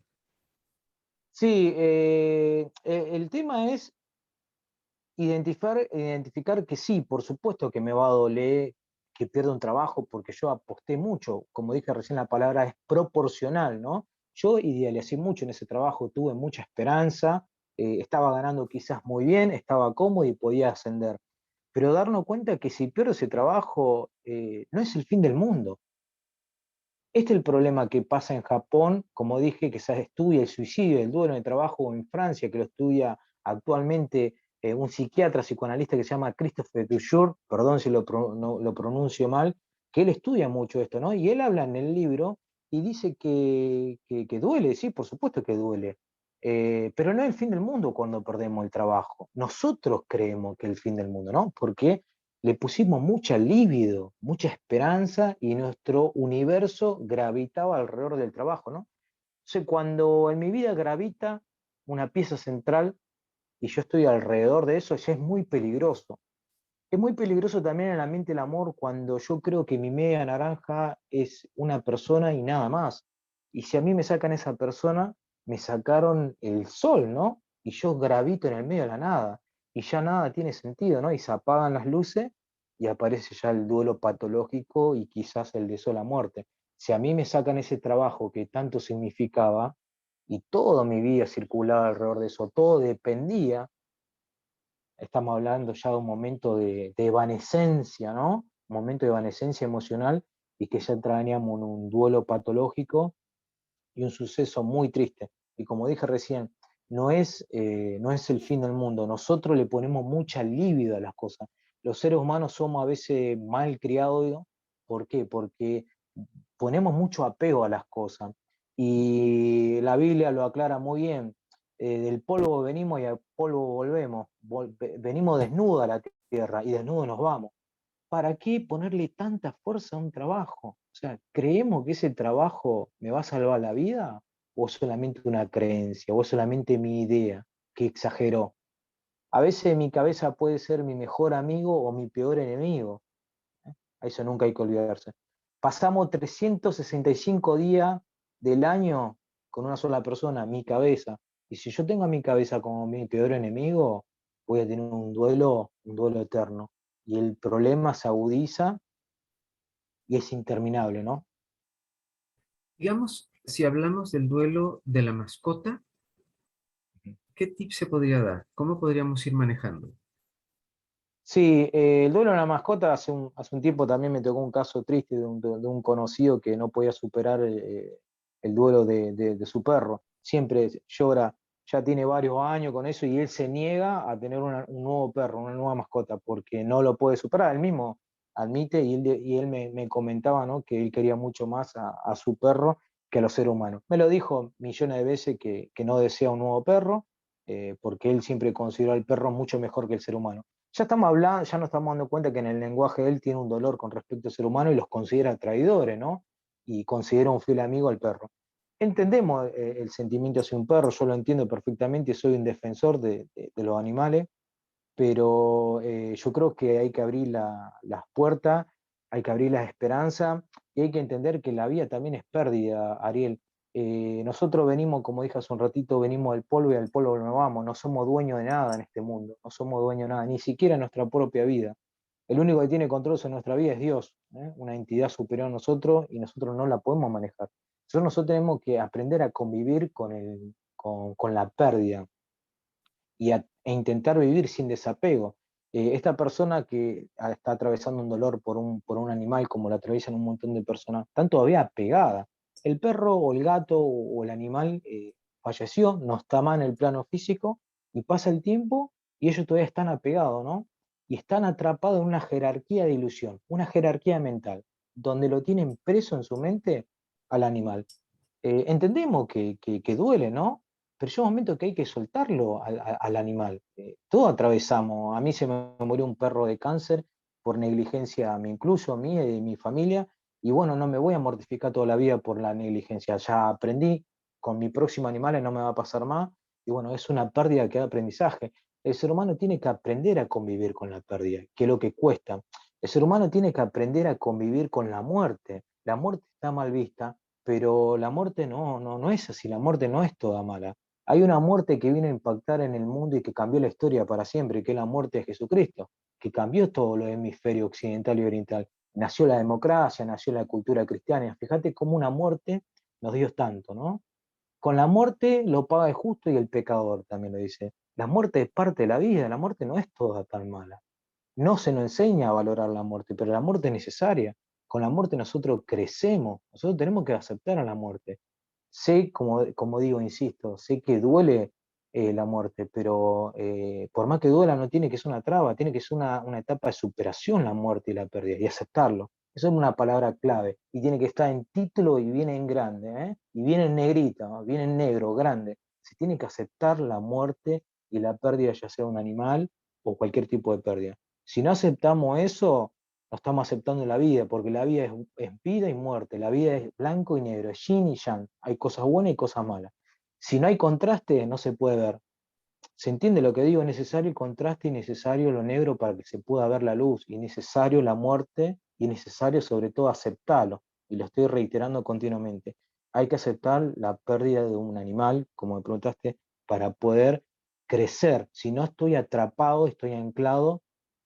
S2: Sí, el tema es identificar que sí, por supuesto que me va a doler que pierda un trabajo porque yo aposté mucho, como dije recién, la palabra es proporcional, ¿no? Yo idealicé mucho en ese trabajo, tuve mucha esperanza, estaba ganando quizás muy bien, estaba cómodo y podía ascender. Pero darnos cuenta que si pierdo ese trabajo, no es el fin del mundo. Este es el problema que pasa en Japón, como dije, que se estudia el suicidio, el duelo en el trabajo, o en Francia, que lo estudia actualmente un psiquiatra psicoanalista que se llama Christophe Duchour, perdón si no, lo pronuncio mal, que él estudia mucho esto, ¿no? Y él habla en el libro y dice que duele, sí, por supuesto que duele, pero no es el fin del mundo cuando perdemos el trabajo. Nosotros creemos que es el fin del mundo, ¿no? Porque le pusimos mucha libido, mucha esperanza y nuestro universo gravitaba alrededor del trabajo, ¿no? Entonces, cuando en mi vida gravita una pieza central y yo estoy alrededor de eso, ya es muy peligroso. Es muy peligroso también en el ambiente del amor cuando yo creo que mi media naranja es una persona y nada más. Y si a mí me sacan esa persona, me sacaron el sol, ¿no? Y yo gravito en el medio de la nada. Y ya nada tiene sentido, ¿no? Y se apagan las luces y aparece ya el duelo patológico y quizás el de sola muerte. Si a mí me sacan ese trabajo que tanto significaba y toda mi vida circulaba alrededor de eso, todo dependía, estamos hablando ya de un momento de evanescencia, ¿no? Un momento de evanescencia emocional y que ya entrañamos en un duelo patológico y un suceso muy triste. Y como dije recién, no es el fin del mundo, nosotros le ponemos mucha libido a las cosas. Los seres humanos somos a veces mal criados, ¿por qué? Porque ponemos mucho apego a las cosas. Y la Biblia lo aclara muy bien. Del polvo venimos y al polvo volvemos. Venimos desnudos a la tierra y desnudos nos vamos. ¿Para qué ponerle tanta fuerza a un trabajo? O sea, ¿creemos que ese trabajo me va a salvar la vida? ¿O es solamente una creencia? ¿O es solamente mi idea que exageró? A veces mi cabeza puede ser mi mejor amigo o mi peor enemigo. A eso nunca hay que olvidarse. Pasamos 365 días del año con una sola persona, mi cabeza. Y si yo tengo a mi cabeza como mi peor enemigo, voy a tener un duelo eterno. Y el problema se agudiza y es interminable, ¿no?
S3: Digamos, si hablamos del duelo de la mascota, ¿qué tip se podría dar? ¿Cómo podríamos ir manejando?
S2: Sí, el duelo de una mascota, hace un tiempo también me tocó un caso triste de un conocido que no podía superar el duelo de su perro. Siempre llora, ya tiene varios años con eso y él se niega a tener un nuevo perro, una nueva mascota, porque no lo puede superar. Él mismo admite y él me comentaba, ¿no? Que él quería mucho más a su perro que a los seres humanos. Me lo dijo millones de veces que no desea un nuevo perro, porque él siempre consideró al perro mucho mejor que el ser humano. Ya estamos hablando, ya nos estamos dando cuenta que en el lenguaje de él tiene un dolor con respecto al ser humano y los considera traidores, ¿no? Y considera un fiel amigo al perro. Entendemos el sentimiento hacia un perro, yo lo entiendo perfectamente, soy un defensor de los animales, pero yo creo que hay que abrir las puertas, hay que abrir la esperanza y hay que entender que la vida también es pérdida, Ariel. Nosotros venimos, como dije hace un ratito, venimos del polvo y al polvo nos vamos, no somos dueños de nada en este mundo, no somos dueños de nada, ni siquiera de nuestra propia vida. El único que tiene control sobre nuestra vida es Dios, una entidad superior a nosotros y nosotros no la podemos manejar. Nosotros tenemos que aprender a convivir con la pérdida e intentar vivir sin desapego. Esta persona que está atravesando un dolor por un animal, como lo atraviesan un montón de personas, están todavía apegadas. El perro o el gato o el animal falleció, no está más en el plano físico, y pasa el tiempo y ellos todavía están apegados, ¿no? Y están atrapados en una jerarquía de ilusión, una jerarquía mental, donde lo tienen preso en su mente al animal. Entendemos que duele, ¿no? Pero llega un momento que hay que soltarlo al animal. Todos atravesamos. A mí se me murió un perro de cáncer por negligencia, me incluyo, mía y de mi familia, y bueno, no me voy a mortificar toda la vida por la negligencia. Ya aprendí, con mi próximo animal no me va a pasar más, y bueno, es una pérdida que da aprendizaje. El ser humano tiene que aprender a convivir con la pérdida, que es lo que cuesta. El ser humano tiene que aprender a convivir con la muerte. La muerte está mal vista, pero la muerte no es así, la muerte no es toda mala. Hay una muerte que viene a impactar en el mundo y que cambió la historia para siempre, que es la muerte de Jesucristo, que cambió todo lo hemisferio occidental y oriental. Nació la democracia, nació la cultura cristiana. Fíjate cómo una muerte nos dio tanto, ¿no? Con la muerte lo paga el justo y el pecador, también lo dice. La muerte es parte de la vida, la muerte no es toda tan mala. No se nos enseña a valorar la muerte, pero la muerte es necesaria. Con la muerte nosotros crecemos, nosotros tenemos que aceptar a la muerte. Sé, como digo, insisto, sé que duele la muerte, pero por más que duela no tiene que ser una traba, tiene que ser una etapa de superación la muerte y la pérdida, y aceptarlo. Eso es una palabra clave, y tiene que estar en título y viene en grande, y viene en negrita, ¿no? Viene en negro, grande. Se tiene que aceptar la muerte y la pérdida, ya sea un animal o cualquier tipo de pérdida. Si no aceptamos eso, no estamos aceptando la vida, porque la vida es vida y muerte, la vida es blanco y negro, es yin y yang, hay cosas buenas y cosas malas. Si no hay contraste, no se puede ver. ¿Se entiende lo que digo? Es necesario el contraste y necesario lo negro para que se pueda ver la luz, y necesario la muerte, y necesario sobre todo aceptarlo, y lo estoy reiterando continuamente. Hay que aceptar la pérdida de un animal, como me preguntaste, para poder crecer. Si no, estoy atrapado, estoy anclado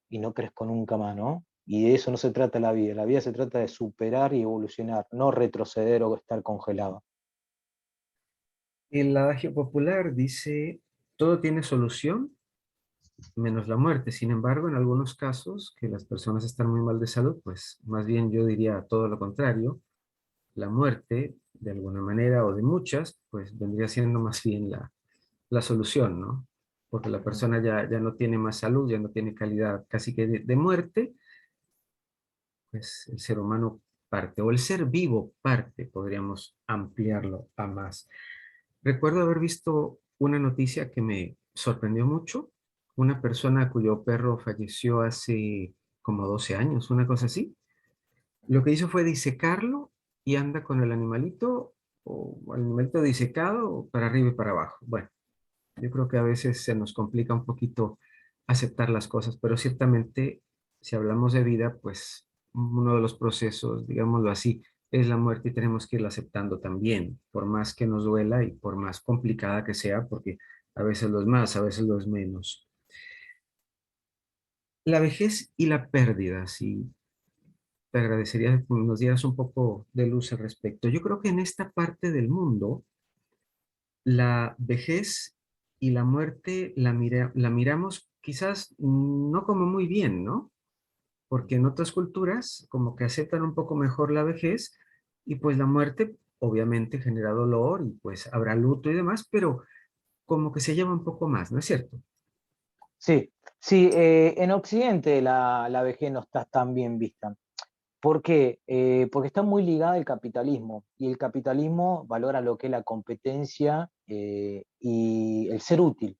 S2: y no crezco nunca más, ¿no? Y de eso no se trata la vida se trata de superar y evolucionar, no retroceder o estar congelado.
S3: El adagio popular dice, todo tiene solución menos la muerte. Sin embargo, en algunos casos que las personas están muy mal de salud, pues más bien yo diría todo lo contrario. La muerte, de alguna manera o de muchas, pues vendría siendo más bien la solución, ¿no? Porque la persona ya no tiene más salud, ya no tiene calidad casi que de muerte, pues el ser humano parte, o el ser vivo parte, podríamos ampliarlo a más. Recuerdo haber visto una noticia que me sorprendió mucho, una persona cuyo perro falleció hace como 12 años, una cosa así. Lo que hizo fue disecarlo y anda con el animalito, o el animalito disecado para arriba y para abajo. Bueno, yo creo que a veces se nos complica un poquito aceptar las cosas, pero ciertamente si hablamos de vida, pues uno de los procesos, digámoslo así, es la muerte y tenemos que irla aceptando también, por más que nos duela y por más complicada que sea, porque a veces lo es más, a veces lo es menos. La vejez y la pérdida, sí, te agradecería que nos dieras un poco de luz al respecto. Yo creo que en esta parte del mundo, la vejez y la muerte la miramos quizás no como muy bien, ¿no? Porque en otras culturas como que aceptan un poco mejor la vejez y pues la muerte obviamente genera dolor y pues habrá luto y demás, pero como que se lleva un poco más, ¿no es cierto?
S2: Sí, sí, en Occidente la vejez no está tan bien vista. ¿Por qué? Porque está muy ligada al capitalismo, y el capitalismo valora lo que es la competencia y el ser útil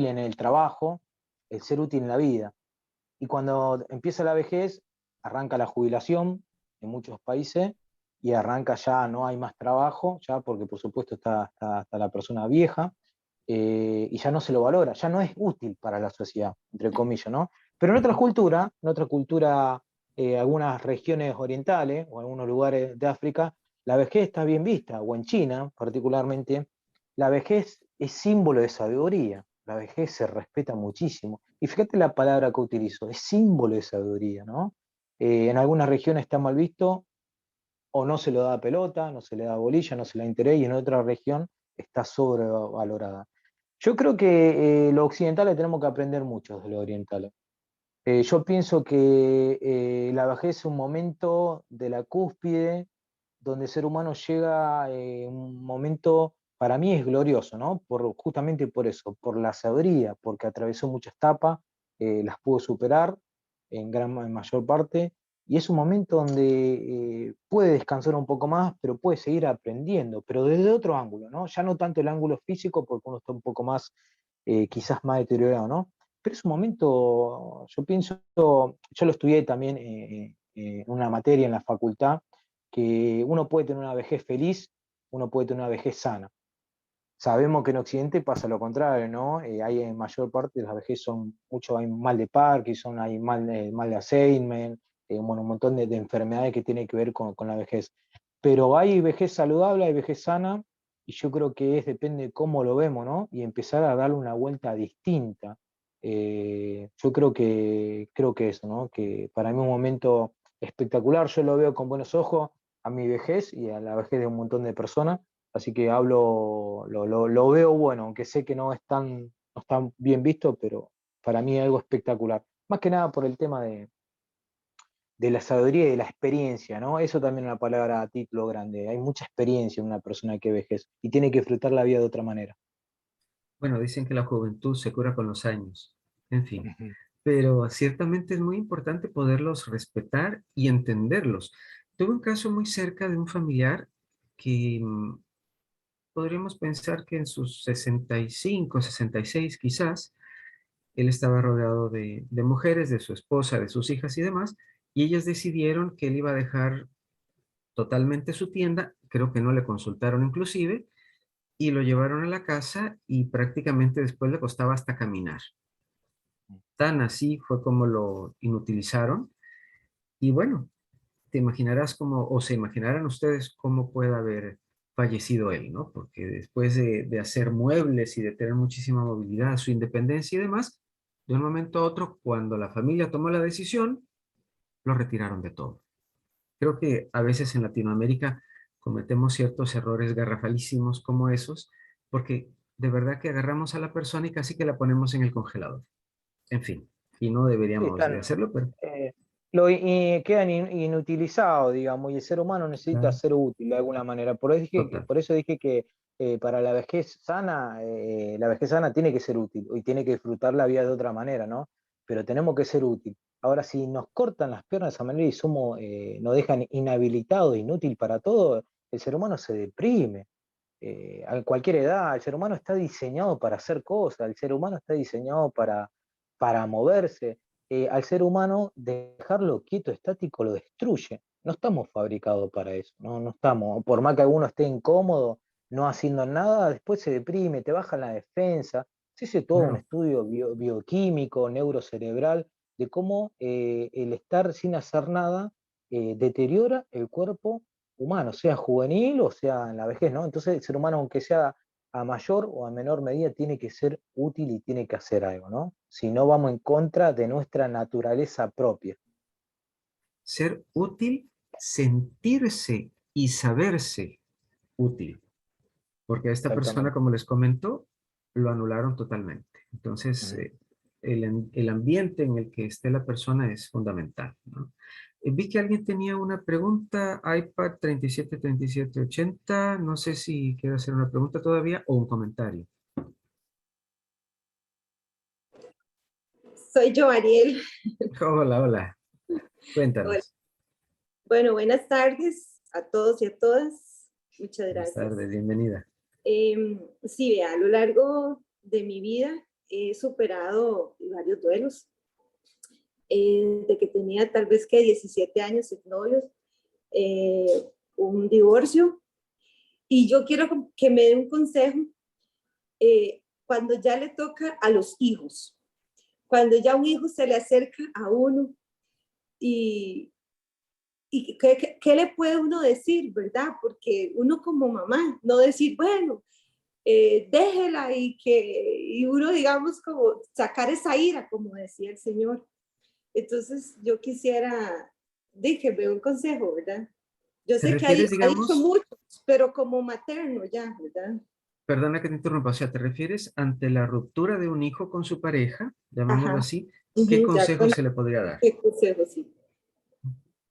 S2: en el trabajo, el ser útil en la vida. Y cuando empieza la vejez, arranca la jubilación en muchos países, y arranca ya, no hay más trabajo, ya porque por supuesto está la persona vieja, y ya no se lo valora, ya no es útil para la sociedad, entre comillas, ¿no? Pero en otras culturas, algunas regiones orientales o algunos lugares de África, la vejez está bien vista, o en China particularmente, la vejez es símbolo de sabiduría, la vejez se respeta muchísimo. Y fíjate la palabra que utilizo, es símbolo de sabiduría, ¿no? En algunas regiones está mal visto, o no se lo da pelota, no se le da bolilla, no se le da interés, y en otra región está sobrevalorada. Yo creo que los occidentales tenemos que aprender mucho de los orientales. Yo pienso que la vejez es un momento de la cúspide donde el ser humano llega, un momento, para mí es glorioso, ¿no? Justamente por eso, por la sabiduría, porque atravesó muchas etapas, las pudo superar en mayor parte, y es un momento donde puede descansar un poco más, pero puede seguir aprendiendo, pero desde otro ángulo, ¿no? Ya no tanto el ángulo físico, porque uno está un poco más, quizás más deteriorado, ¿no? Pero es un momento, yo pienso, yo lo estudié también en una materia en la facultad, que uno puede tener una vejez feliz, uno puede tener una vejez sana. Sabemos que en Occidente pasa lo contrario, ¿no? Hay en mayor parte de las vejez son mucho, hay mal de Parkinson, hay mal de Alzheimer, bueno, un montón de enfermedades que tienen que ver con la vejez. Pero hay vejez saludable, hay vejez sana, y yo creo que depende de cómo lo vemos, ¿no? Y empezar a darle una vuelta distinta. Yo creo que eso, ¿no? Que para mí un momento espectacular, yo lo veo con buenos ojos a mi vejez y a la vejez de un montón de personas. Así que lo veo bueno, aunque sé que no es tan bien visto, pero para mí es algo espectacular. Más que nada por el tema de la sabiduría y de la experiencia, ¿no? Eso también es una palabra a título grande. Hay mucha experiencia en una persona que vejez y tiene que disfrutar la vida de otra manera.
S3: Bueno, dicen que la juventud se cura con los años, en fin,
S2: Ujú.
S3: pero ciertamente es muy importante poderlos respetar y entenderlos. Tuve un caso muy cerca de un familiar que podríamos pensar que en sus 65, 66 quizás, él estaba rodeado de mujeres, de su esposa, de sus hijas y demás, y ellas decidieron que él iba a dejar totalmente su tienda, creo que no le consultaron inclusive, y lo llevaron a la casa y prácticamente después le costaba hasta caminar. Tan así fue como lo inutilizaron. Y bueno, te imaginarás cómo, o se imaginarán ustedes cómo puede haber fallecido él, ¿no? Porque después de hacer muebles y de tener muchísima movilidad, su independencia y demás, de un momento a otro, cuando la familia tomó la decisión, lo retiraron de todo. Creo que a veces en Latinoamérica cometemos ciertos errores garrafalísimos como esos, porque de verdad que agarramos a la persona y casi que la ponemos en el congelador. En fin, y no
S2: Sí,
S3: deberíamos de
S2: están,
S3: hacerlo, pero
S2: eh, quedan inutilizados, digamos, y el ser humano necesita
S3: claro,
S2: ser útil de alguna manera.
S3: total.
S2: Por eso dije que para la vejez sana tiene que ser útil y tiene que disfrutar la vida de otra manera, ¿no? Pero tenemos que ser útil. Ahora, si nos cortan las piernas de esa manera y nos dejan inhabilitados, inútil para todo, el ser humano se deprime. A cualquier edad, el ser humano está diseñado para hacer cosas, el ser humano está diseñado para moverse. Al ser humano, dejarlo quieto, estático, lo destruye. No estamos fabricados para eso, ¿no? No estamos, por más que alguno esté incómodo, no haciendo nada, después se deprime, te baja la defensa. Se hace todo un
S3: Claro.
S2: estudio bioquímico, neurocerebral, de cómo el estar sin hacer nada deteriora el cuerpo humano, sea juvenil o sea en la vejez, ¿no? Entonces el ser humano, aunque sea a mayor o a menor medida, tiene que ser útil y tiene que hacer algo, ¿no? Si no, vamos en contra de nuestra naturaleza propia.
S3: Ser útil, sentirse y saberse útil, porque a esta persona,
S2: Exactamente.
S3: como les comentó, lo anularon totalmente. Entonces,
S2: Ujú.
S3: el ambiente en el que esté la persona es fundamental, ¿no? Vi que alguien tenía una pregunta, iPad 373780, no sé si quiere hacer una pregunta todavía o un comentario.
S5: Soy yo, Ariel.
S3: Hola, hola,
S5: Hola.
S3: cuéntanos.
S5: Bueno, buenas tardes a todos y a todas. Muchas
S3: Buenas
S5: gracias.
S3: tardes, bienvenida.
S5: Sí, a lo largo de mi vida he superado varios duelos. De que tenía tal vez que 17 años sin novios, un divorcio. Y yo quiero que me dé un consejo cuando ya le toca a los hijos, cuando ya un hijo se le acerca a uno y, ¿qué le puede uno decir, verdad? Porque uno como mamá, no decir, bueno, déjela y uno, digamos, como sacar esa ira, como decía el Señor. Entonces, yo quisiera, déjeme un consejo, ¿verdad? Yo
S3: ¿Te
S5: sé que
S3: refieres,
S5: ha dicho
S3: digamos,
S5: mucho, pero como materno ya, ¿verdad?
S3: perdona que te interrumpa, o sea, te refieres ante la ruptura de un hijo con su pareja, llamémoslo
S5: Ajá.
S3: así, ¿qué
S5: Ya
S3: consejo
S5: con
S3: se le podría dar?
S5: qué consejo, sí.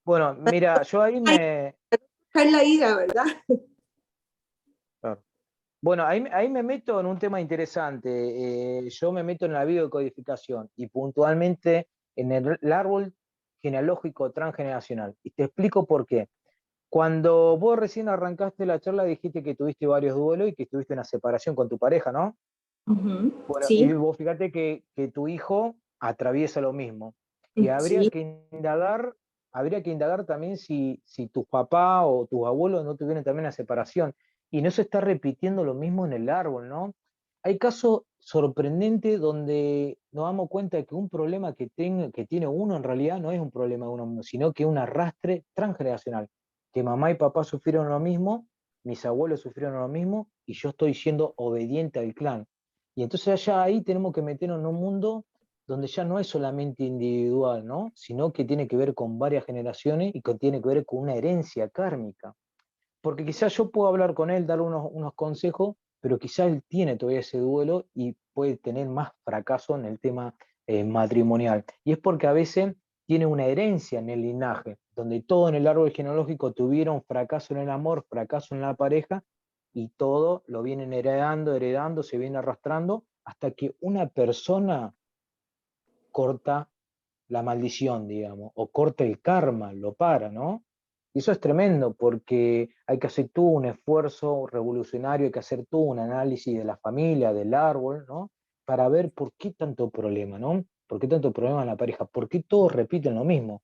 S2: Bueno, mira, yo ahí
S5: Ay,
S2: me...
S5: sacar la ira, ¿verdad?
S2: Claro. Bueno, ahí me meto en un tema interesante. Yo me meto en la biodecodificación y puntualmente en el árbol genealógico transgeneracional. Y te explico por qué. Cuando vos recién arrancaste la charla dijiste que tuviste varios duelos y que tuviste una separación con tu pareja, ¿no?
S5: Ujú.
S2: Bueno, y
S5: Sí,
S2: vos fíjate que tu hijo atraviesa lo mismo. Y
S5: sí.
S2: habría que indagar también si tus papás o tus abuelos no tuvieron también una separación. Y no se está repitiendo lo mismo en el árbol, ¿no? Hay casos sorprendentes donde nos damos cuenta de que un problema que tiene uno en realidad no es un problema de uno mismo, sino que es un arrastre transgeneracional. Que mamá y papá sufrieron lo mismo, mis abuelos sufrieron lo mismo, y yo estoy siendo obediente al clan. Y entonces allá ahí tenemos que meternos en un mundo donde ya no es solamente individual, ¿no? Sino que tiene que ver con varias generaciones y que tiene que ver con una herencia kármica. Porque quizás yo puedo hablar con él, darle unos consejos, pero quizás él tiene todavía ese duelo y puede tener más fracaso en el tema matrimonial. Y es porque a veces tiene una herencia en el linaje, donde todo en el árbol genealógico tuvieron fracaso en el amor, fracaso en la pareja, y todo lo vienen heredando, se viene arrastrando, hasta que una persona corta la maldición, digamos, o corta el karma, lo para, ¿no? Y eso es tremendo porque hay que hacer todo un esfuerzo revolucionario, hay que hacer todo un análisis de la familia, del árbol, ¿no? Para ver por qué tanto problema, ¿no? ¿Por qué tanto problema en la pareja? ¿Por qué todos repiten lo mismo?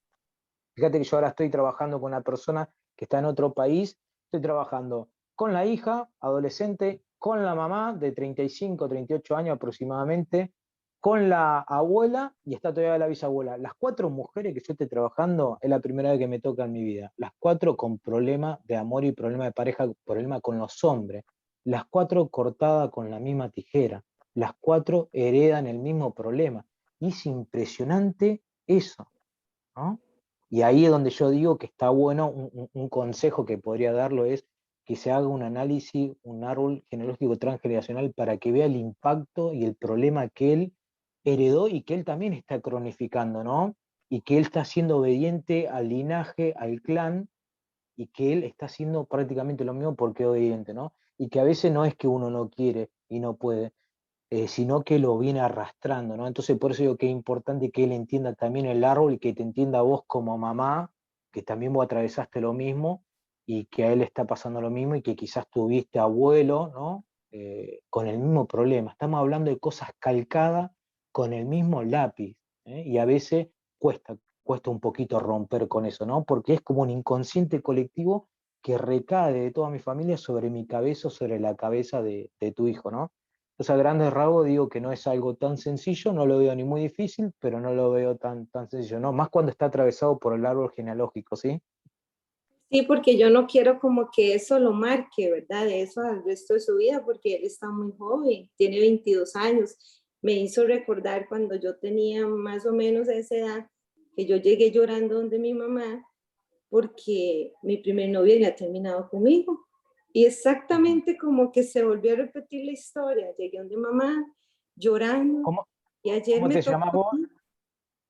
S2: Fíjate que yo ahora estoy trabajando con una persona que está en otro país, estoy trabajando con la hija, adolescente, con la mamá de 35, 38 años aproximadamente, con la abuela y está todavía la bisabuela. Las 4 mujeres que yo estoy trabajando es la primera vez que me toca en mi vida. Las 4 con problema de amor y problema de pareja, problema con los hombres. Las 4 cortadas con la misma tijera. Las 4 heredan el mismo problema. Y es impresionante eso, ¿no? Y ahí es donde yo digo que está bueno, un consejo que podría darlo es que se haga un análisis, un árbol genealógico transgeneracional para que vea el impacto y el problema que él heredó y que él también está cronificando, ¿no? Y que él está siendo obediente al linaje, al clan, y que él está haciendo prácticamente lo mismo porque es obediente, ¿no? Y que a veces no es que uno no quiere y no puede, sino que lo viene arrastrando, ¿no? Entonces por eso digo que es importante que él entienda también el árbol y que te entienda vos como mamá, que también vos atravesaste lo mismo y que a él le está pasando lo mismo y que quizás tuviste abuelo, ¿no? Con el mismo problema. Estamos hablando de cosas calcadas con el mismo lápiz, ¿eh? Y a veces cuesta un poquito romper con eso, ¿no? Porque es como un inconsciente colectivo que recae de toda mi familia sobre mi cabeza, sobre la cabeza de tu hijo, ¿no? Entonces, a grandes rasgos digo que no es algo tan sencillo, no lo veo ni muy difícil, pero no lo veo tan sencillo, ¿no? Más cuando está atravesado por el árbol genealógico, ¿sí?
S5: Sí, porque yo no quiero como que eso lo marque, ¿verdad? De eso al resto de su vida, porque él está muy joven, tiene 22 años. Me hizo recordar cuando yo tenía más o menos esa edad, que yo llegué llorando donde mi mamá, porque mi primer novio había terminado conmigo. Y exactamente como que se volvió a repetir la historia. Llegué donde mamá llorando
S2: ¿Cómo,
S5: y ayer
S2: cómo
S5: me
S2: te
S5: tocó
S2: llamas vos? ¿Cómo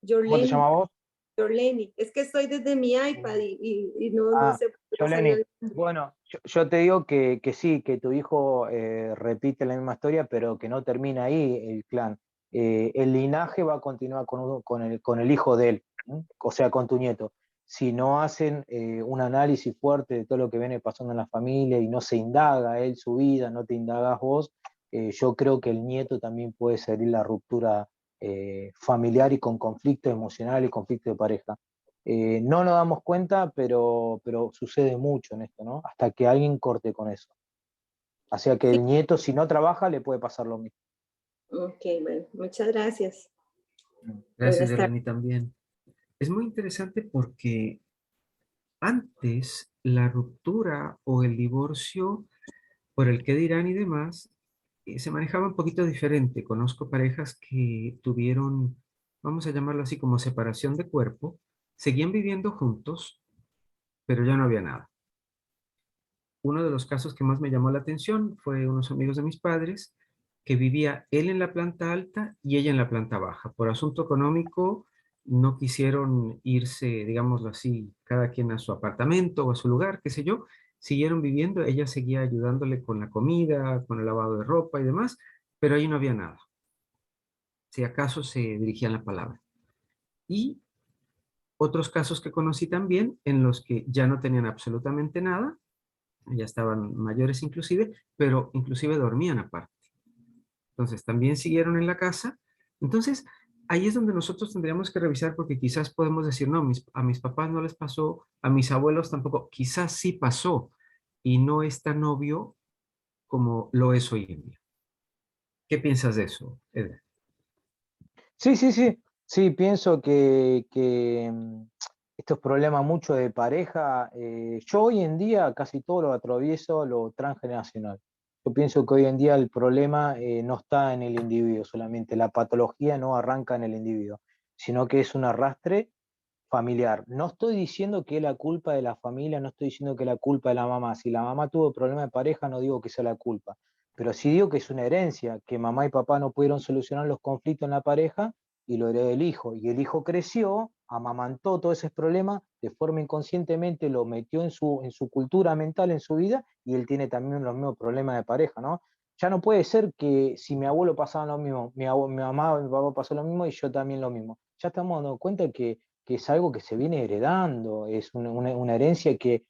S2: te
S5: Jorleni,
S2: llamas vos?
S5: Jorleni. Es que estoy desde mi iPad y no
S2: Ah,
S5: sé por qué
S2: yo
S5: no salió
S2: Lenny.
S5: el nombre.
S2: Bueno, yo te digo que sí, que tu hijo repite la misma historia, pero que no termina ahí el clan. El linaje va a continuar con el hijo de él, ¿eh? O sea, con tu nieto. Si no hacen un análisis fuerte de todo lo que viene pasando en la familia y no se indaga él su vida, no te indagas vos, yo creo que el nieto también puede salir la ruptura familiar y con conflicto emocional y conflicto de pareja. No nos damos cuenta, pero sucede mucho en esto, ¿no? Hasta que alguien corte con eso. O sea que
S5: Sí,
S2: el nieto, si no trabaja, le puede pasar lo mismo.
S5: Ok, bueno, muchas gracias.
S3: Gracias,
S5: Buenas tardes.
S3: Derleni, también. Es muy interesante porque antes la ruptura o el divorcio por el qué dirán y demás se manejaba un poquito diferente. Conozco parejas que tuvieron, vamos a llamarlo así, como separación de cuerpo, seguían viviendo juntos, pero ya no había nada. Uno de los casos que más me llamó la atención fue unos amigos de mis padres, que vivía él en la planta alta y ella en la planta baja. Por asunto económico, no quisieron irse, digámoslo así, cada quien a su apartamento o a su lugar, qué sé yo. Siguieron viviendo, ella seguía ayudándole con la comida, con el lavado de ropa y demás, pero ahí no había nada. Si acaso se dirigían la palabra. Y otros casos que conocí también, en los que ya no tenían absolutamente nada, ya estaban mayores inclusive, pero inclusive dormían aparte. Entonces, también siguieron en la casa. Entonces, ahí es donde nosotros tendríamos que revisar porque quizás podemos decir, no, a mis papás no les pasó, a mis abuelos tampoco, quizás sí pasó y no es tan obvio como lo es hoy en día. ¿Qué piensas de eso, Eder?
S2: Sí, sí, sí. Sí, pienso que estos problemas mucho de pareja, yo hoy en día casi todo lo atravieso lo transgeneracional. Yo pienso que hoy en día el problema no está en el individuo solamente, la patología no arranca en el individuo, sino que es un arrastre familiar. No estoy diciendo que es la culpa de la familia, no estoy diciendo que es la culpa de la mamá. Si la mamá tuvo problemas de pareja, no digo que sea la culpa, pero sí digo que es una herencia, que mamá y papá no pudieron solucionar los conflictos en la pareja y lo heredó el hijo. Y el hijo creció, amamantó todos esos problemas, de forma inconscientemente lo metió en su cultura mental, en su vida, y él tiene también los mismos problemas de pareja, ¿no? Ya no puede ser que si mi abuelo pasaba lo mismo, mi mamá, mi papá pasó lo mismo y yo también lo mismo. Ya estamos dando cuenta que es algo que se viene heredando, es una herencia que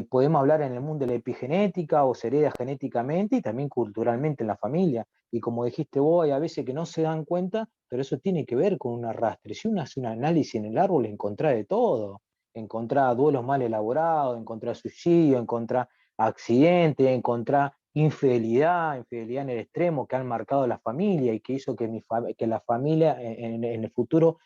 S2: podemos hablar en el mundo de la epigenética o se hereda genéticamente y también culturalmente en la familia. Y como dijiste vos, hay a veces que no se dan cuenta, pero eso tiene que ver con un arrastre. Si uno hace un análisis en el árbol, encontrá de todo. Encontrá duelos mal elaborados, encontrá suicidio, encontrá accidentes, encontrá infidelidad, infidelidad en el extremo que han marcado la familia y que hizo que, que la familia en el futuro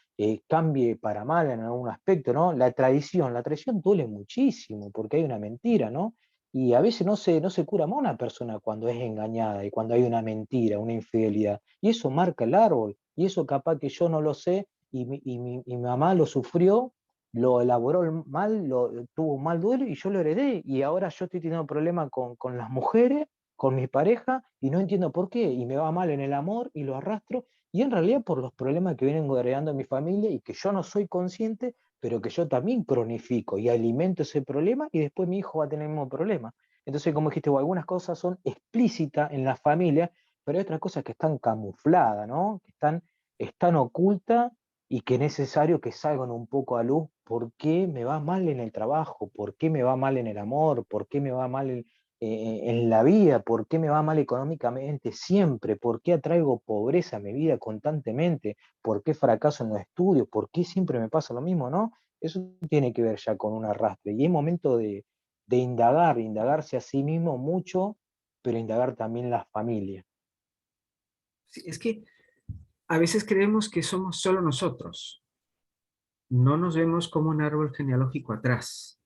S2: cambie para mal en algún aspecto, ¿no? La traición duele muchísimo porque hay una mentira, ¿no? Y a veces no se cura más una persona cuando es engañada y cuando hay una mentira, una infidelidad. Y eso marca el árbol. Y eso capaz que yo no lo sé y mi mamá lo sufrió, lo elaboró mal, tuvo un mal duelo y yo lo heredé. Y ahora yo estoy teniendo problemas con las mujeres, con mi pareja, y no entiendo por qué. Y me va mal en el amor y lo arrastro y en realidad por los problemas que vienen heredando en mi familia y que yo no soy consciente, pero que yo también cronifico y alimento ese problema y después mi hijo va a tener el mismo problema. Entonces, como dijiste, algunas cosas son explícitas en la familia, pero hay otras cosas que están camufladas, ¿no? Están ocultas y que es necesario que salgan un poco a luz. ¿Por qué me va mal en el trabajo? ¿Por qué me va mal en el amor? ¿Por qué me va mal en la vida? ¿Por qué me va mal económicamente siempre? ¿Por qué atraigo pobreza a mi vida constantemente? ¿Por qué fracaso en los estudios? ¿Por qué siempre me pasa lo mismo, no? Eso tiene que ver ya con un arrastre. Y es momento de indagar, indagarse a sí mismo mucho, pero indagar también la familia.
S3: Sí, es que a veces creemos que somos solo nosotros. No nos vemos como un árbol genealógico atrás.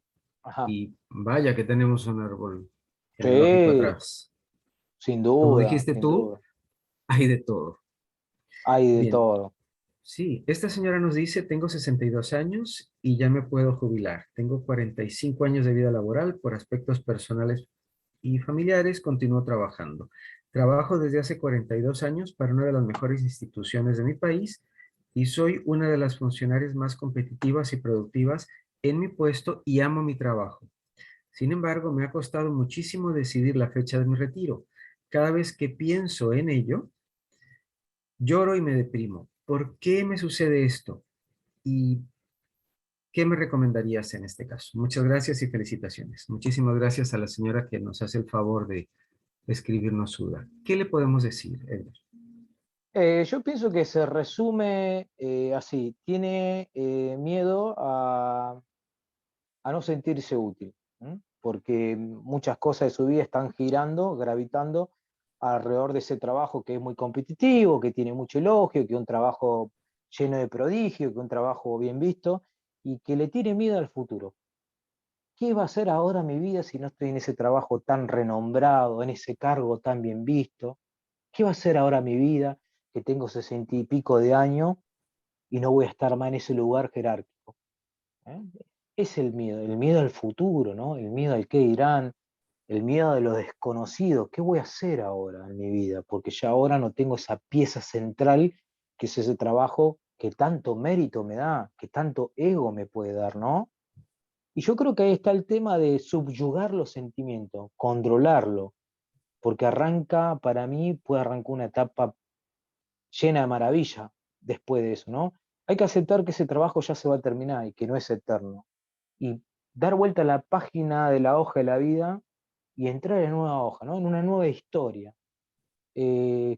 S2: Ajá.
S3: Y vaya que tenemos un árbol genealógico
S2: Sí,
S3: atrás.
S2: sin
S3: Como
S2: duda,
S3: dijiste
S2: sin
S3: tú,
S2: duda.
S3: hay de todo.
S2: Hay de
S3: Bien,
S2: todo.
S3: sí, esta señora nos dice, tengo 62 años y ya me puedo jubilar. Tengo 45 años de vida laboral por aspectos personales y familiares, continúo trabajando. Trabajo desde hace 42 años para una de las mejores instituciones de mi país y soy una de las funcionarias más competitivas y productivas en mi puesto y amo mi trabajo. Sin embargo, me ha costado muchísimo decidir la fecha de mi retiro. Cada vez que pienso en ello, lloro y me deprimo. ¿Por qué me sucede esto? ¿Y qué me recomendarías en este caso? Muchas gracias y felicitaciones. Muchísimas gracias a la señora que nos hace el favor de escribirnos su duda. ¿Qué le podemos decir, Edgar?
S2: Yo pienso que se resume así, tiene miedo a no sentirse útil, ¿m? Porque muchas cosas de su vida están girando, gravitando alrededor de ese trabajo que es muy competitivo, que tiene mucho elogio, que es un trabajo lleno de prodigio, que es un trabajo bien visto, y que le tiene miedo al futuro. ¿Qué va a ser ahora mi vida si no estoy en ese trabajo tan renombrado, en ese cargo tan bien visto? ¿Qué va a ser ahora mi vida que tengo 60 y pico de años y no voy a estar más en ese lugar jerárquico? ¿Eh? Es el miedo al futuro, ¿no? El miedo al qué dirán, el miedo de lo desconocido. ¿Qué voy a hacer ahora en mi vida? Porque ya ahora no tengo esa pieza central que es ese trabajo que tanto mérito me da, que tanto ego me puede dar, ¿no? Y yo creo que ahí está el tema de subyugar los sentimientos, controlarlo, porque arranca, para mí, puede arrancar una etapa llena de maravilla después de eso, ¿no? Hay que aceptar que ese trabajo ya se va a terminar y que no es eterno. Y dar vuelta a la página de la hoja de la vida y entrar en una nueva hoja, ¿no? En una nueva historia.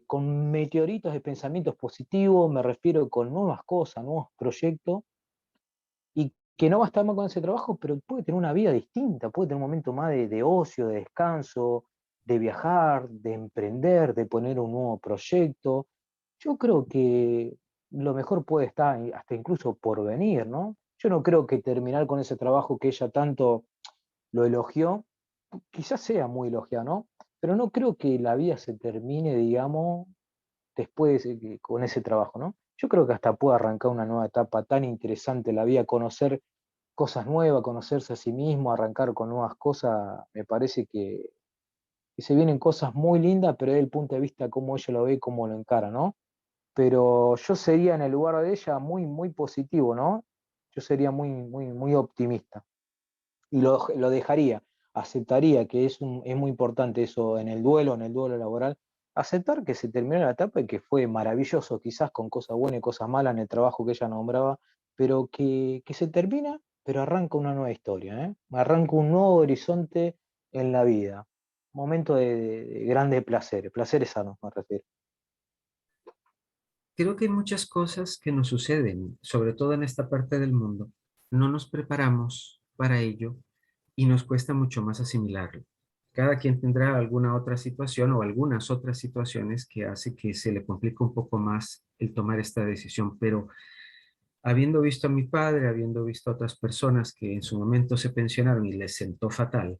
S2: Con meteoritos de pensamientos positivos, me refiero con nuevas cosas, nuevos proyectos, y que no va a estar más con ese trabajo, pero puede tener una vida distinta, puede tener un momento más de ocio, de descanso, de viajar, de emprender, de poner un nuevo proyecto. Yo creo que lo mejor puede estar hasta incluso por venir, ¿no? Yo no creo que terminar con ese trabajo que ella tanto lo elogió, quizás sea muy elogiado, ¿no? Pero no creo que la vida se termine, digamos, después con ese trabajo, ¿no? Yo creo que hasta puede arrancar una nueva etapa tan interesante en la vida, conocer cosas nuevas, conocerse a sí mismo, arrancar con nuevas cosas, me parece que se vienen cosas muy lindas, pero desde el punto de vista cómo ella lo ve, cómo lo encara, ¿no? Pero yo sería en el lugar de ella muy, muy positivo, ¿no? Yo sería muy, muy, muy optimista y lo dejaría, aceptaría que es muy importante eso en el duelo laboral, aceptar que se terminó la etapa y que fue maravilloso, quizás con cosas buenas y cosas malas en el trabajo que ella nombraba, pero que se termina, pero arranca una nueva historia, ¿eh? Arranca un nuevo horizonte en la vida, momento de grandes placeres, placeres sanos me refiero.
S3: Creo que hay muchas cosas que nos suceden, sobre todo en esta parte del mundo. No nos preparamos para ello y nos cuesta mucho más asimilarlo. Cada quien tendrá alguna otra situación o algunas otras situaciones que hace que se le complique un poco más el tomar esta decisión, pero habiendo visto a mi padre, habiendo visto a otras personas que en su momento se pensionaron y les sentó fatal,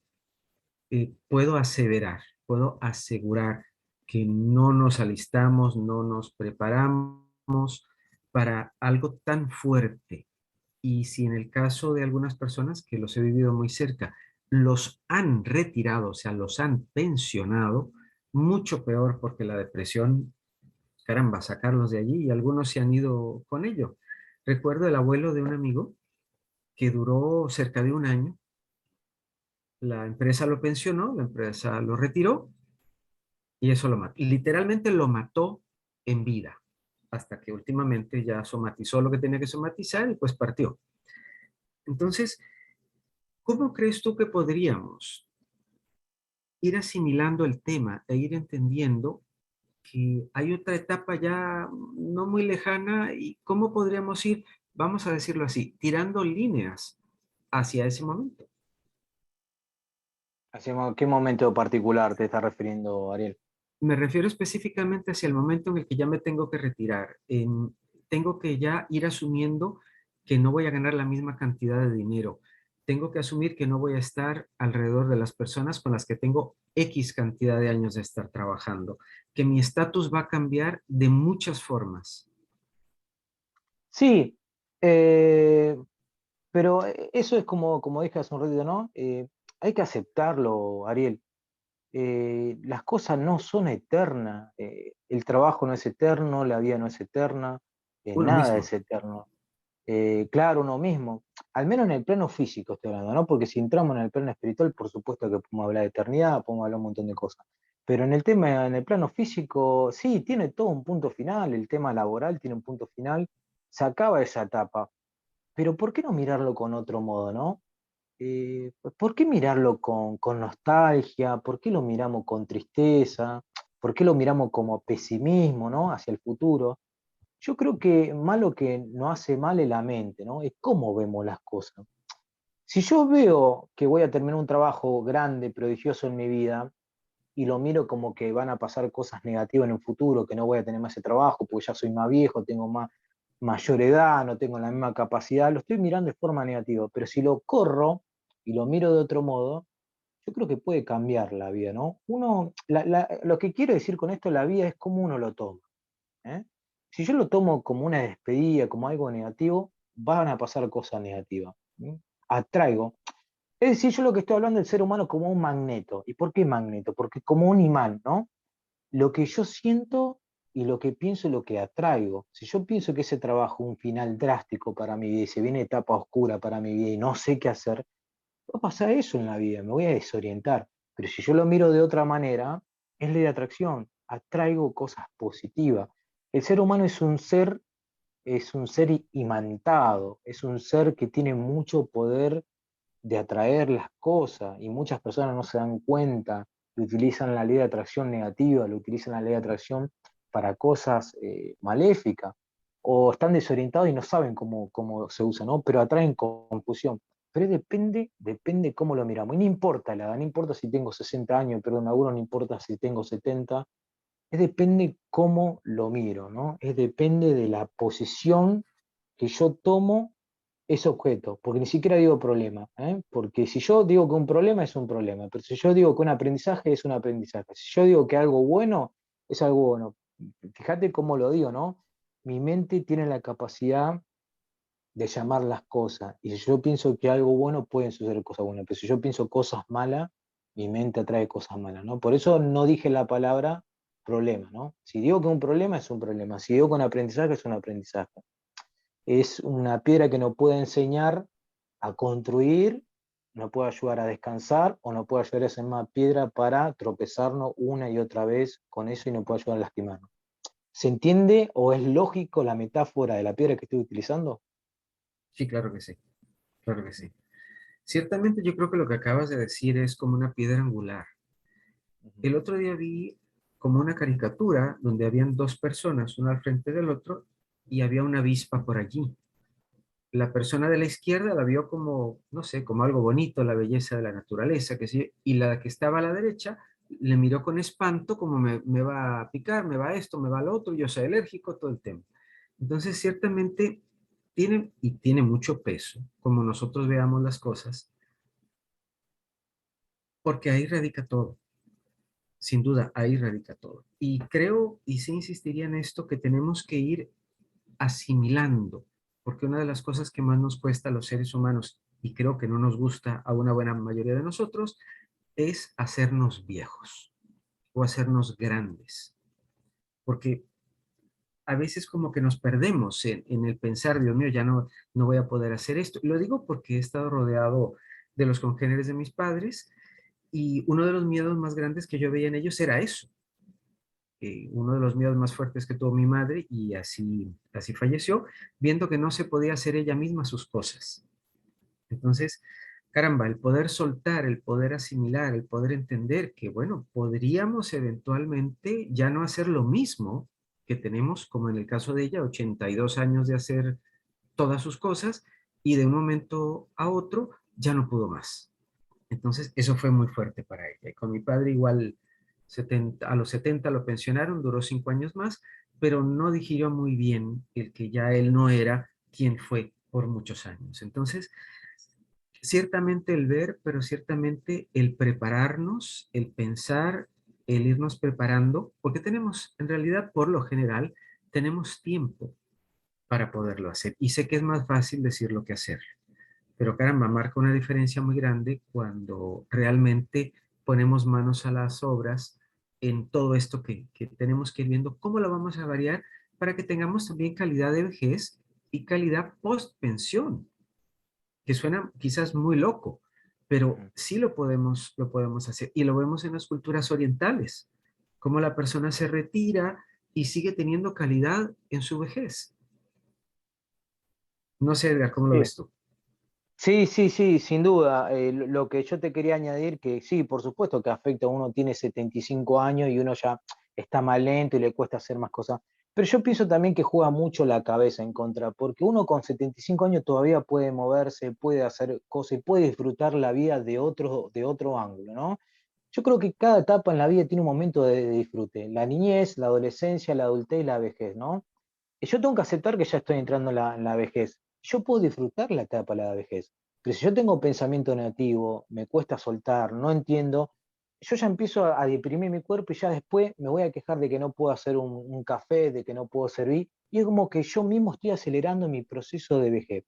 S3: puedo aseverar, puedo asegurar que no nos alistamos, no nos preparamos para algo tan fuerte. Y si en el caso de algunas personas, que los he vivido muy cerca, los han retirado, o sea, los han pensionado, mucho peor porque la depresión, caramba, sacarlos de allí y algunos se han ido con ello. Recuerdo el abuelo de un amigo que duró cerca de un año. La empresa lo pensionó, la empresa lo retiró y eso lo mató. Literalmente lo mató en vida, hasta que últimamente ya somatizó lo que tenía que somatizar y pues partió. Entonces, ¿cómo crees tú que podríamos ir asimilando el tema e ir entendiendo que hay otra etapa ya no muy lejana y cómo podríamos ir, vamos a decirlo así, tirando líneas hacia ese momento?
S2: ¿A qué momento particular te estás refiriendo, Ariel?
S3: Me refiero específicamente hacia el momento en el que ya me tengo que retirar. Tengo que ya ir asumiendo que no voy a ganar la misma cantidad de dinero. Tengo que asumir que no voy a estar alrededor de las personas con las que tengo X cantidad de años de estar trabajando, que mi estatus va a cambiar de muchas formas.
S2: Sí, pero eso es como dije hace un ratito, ¿no? Hay que aceptarlo, Ariel. Las cosas no son eternas. El trabajo no es eterno, la vida no es eterna,
S3: Uno
S2: nada
S3: mismo.
S2: es eterno. Claro, uno mismo, al menos en el plano físico estoy hablando, ¿no? Porque si entramos en el plano espiritual, por supuesto que podemos hablar de eternidad, podemos hablar un montón de cosas. Pero en el tema, en el plano físico, sí, tiene todo un punto final, el tema laboral tiene un punto final, se acaba esa etapa. Pero ¿por qué no mirarlo con otro modo, no? ¿Por qué mirarlo con nostalgia? ¿Por qué lo miramos con tristeza? ¿Por qué lo miramos como pesimismo, ¿no? Hacia el futuro. Yo creo que malo que no hace mal es la mente, ¿no? Es cómo vemos las cosas. Si yo veo que voy a terminar un trabajo grande, prodigioso en mi vida, y lo miro como que van a pasar cosas negativas en un futuro, que no voy a tener más ese trabajo porque ya soy más viejo, tengo mayor edad, no tengo la misma capacidad, lo estoy mirando de forma negativa, pero si lo corro y lo miro de otro modo, yo creo que puede cambiar la vida, ¿no? Lo que quiero decir con esto, la vida es cómo uno lo toma, ¿eh? Si yo lo tomo como una despedida, como algo negativo, van a pasar cosas negativas. Atraigo. Es decir, yo lo que estoy hablando del ser humano como un magneto. ¿Y por qué magneto? Porque como un imán, ¿no? Lo que yo siento y lo que pienso es lo que atraigo. Si yo pienso que ese trabajo es un final drástico para mi vida y se viene etapa oscura para mi vida y no sé qué hacer, va a pasar eso en la vida, me voy a desorientar. Pero si yo lo miro de otra manera, es ley de atracción, atraigo cosas positivas. El ser humano es un ser imantado, es un ser que tiene mucho poder de atraer las cosas y muchas personas no se dan cuenta, y utilizan la ley de atracción negativa, lo utilizan la ley de atracción para cosas maléficas, o están desorientados y no saben cómo se usa, ¿no? Pero atraen confusión. Pero depende cómo lo miramos. Y no importa la edad, no importa si tengo 60 años, perdón, a uno no importa si tengo 70, es depende cómo lo miro, ¿no? Es depende de la posición que yo tomo ese objeto, porque ni siquiera digo problema, ¿eh? Porque si yo digo que un problema es un problema, pero si yo digo que un aprendizaje es un aprendizaje, si yo digo que algo bueno es algo bueno, fíjate cómo lo digo, ¿no? Mi mente tiene la capacidad de llamar las cosas, y si yo pienso que algo bueno, pueden suceder cosas buenas, pero si yo pienso cosas malas, mi mente atrae cosas malas, ¿no? Por eso no dije la palabra problema, ¿no? Si digo que un problema es un problema, si digo que un aprendizaje es un aprendizaje. Es una piedra que nos puede enseñar a construir, nos puede ayudar a descansar o nos puede ayudar a ser más piedra para tropezarnos una y otra vez con eso y nos puede ayudar a lastimarnos. ¿Se entiende o es lógico la metáfora de la piedra que estoy utilizando?
S3: Sí, claro que sí, claro que sí. Ciertamente yo creo que lo que acabas de decir es como una piedra angular. El otro día vi como una caricatura donde habían dos personas, una al frente del otro, y había una avispa por allí. La persona de la izquierda la vio como, no sé, como algo bonito, la belleza de la naturaleza, que sí, y la que estaba a la derecha le miró con espanto como me va a picar, me va esto, me va lo otro, yo soy alérgico, todo el tema. Entonces, ciertamente tiene mucho peso, como nosotros veamos las cosas, porque ahí radica todo. Sin duda, ahí radica todo. Y creo, y sí insistiría en esto, que tenemos que ir asimilando, porque una de las cosas que más nos cuesta a los seres humanos, y creo que no nos gusta a una buena mayoría de nosotros, es hacernos viejos o hacernos grandes. Porque a veces como que nos perdemos en el pensar, Dios mío, ya no voy a poder hacer esto. Y lo digo porque he estado rodeado de los congéneres de mis padres y uno de los miedos más grandes que yo veía en ellos era eso. Uno de los miedos más fuertes que tuvo mi madre y así falleció, viendo que no se podía hacer ella misma sus cosas. Entonces, caramba, el poder soltar, el poder asimilar, el poder entender que, bueno, podríamos eventualmente ya no hacer lo mismo que tenemos, como en el caso de ella, 82 años de hacer todas sus cosas y de un momento a otro ya no pudo más. Entonces, eso fue muy fuerte para ella. Y con mi padre igual, a los 70 lo pensionaron, duró 5 años más, pero no digirió muy bien el que ya él no era quien fue por muchos años. Entonces, ciertamente el ver, pero ciertamente el prepararnos, el pensar, el irnos preparando, porque tenemos, en realidad, por lo general, tenemos tiempo para poderlo hacer. Y sé que es más fácil decirlo que hacerlo. Pero caramba, marca una diferencia muy grande cuando realmente ponemos manos a las obras en todo esto que tenemos que ir viendo, cómo lo vamos a variar para que tengamos también calidad de vejez y calidad post-pensión, que suena quizás muy loco, pero sí lo podemos hacer. Y lo vemos en las culturas orientales, cómo la persona se retira y sigue teniendo calidad en su vejez. No sé, Edgar, ¿cómo lo
S2: Sí.
S3: ves tú?
S2: Sí, sí, sí, sin duda. Lo que yo te quería añadir, que sí, por supuesto que afecta, uno tiene 75 años y uno ya está más lento y le cuesta hacer más cosas. Pero yo pienso también que juega mucho la cabeza en contra, porque uno con 75 años todavía puede moverse, puede hacer cosas y puede disfrutar la vida de otro ángulo, ¿no? Yo creo que cada etapa en la vida tiene un momento de disfrute. La niñez, la adolescencia, la adultez y la vejez, ¿no? Y yo tengo que aceptar que ya estoy entrando en la vejez. Yo puedo disfrutar la etapa de la vejez, pero si yo tengo pensamiento negativo, me cuesta soltar, no entiendo, yo ya empiezo a deprimir mi cuerpo y ya después me voy a quejar de que no puedo hacer un café, de que no puedo servir, y es como que yo mismo estoy acelerando mi proceso de vejez.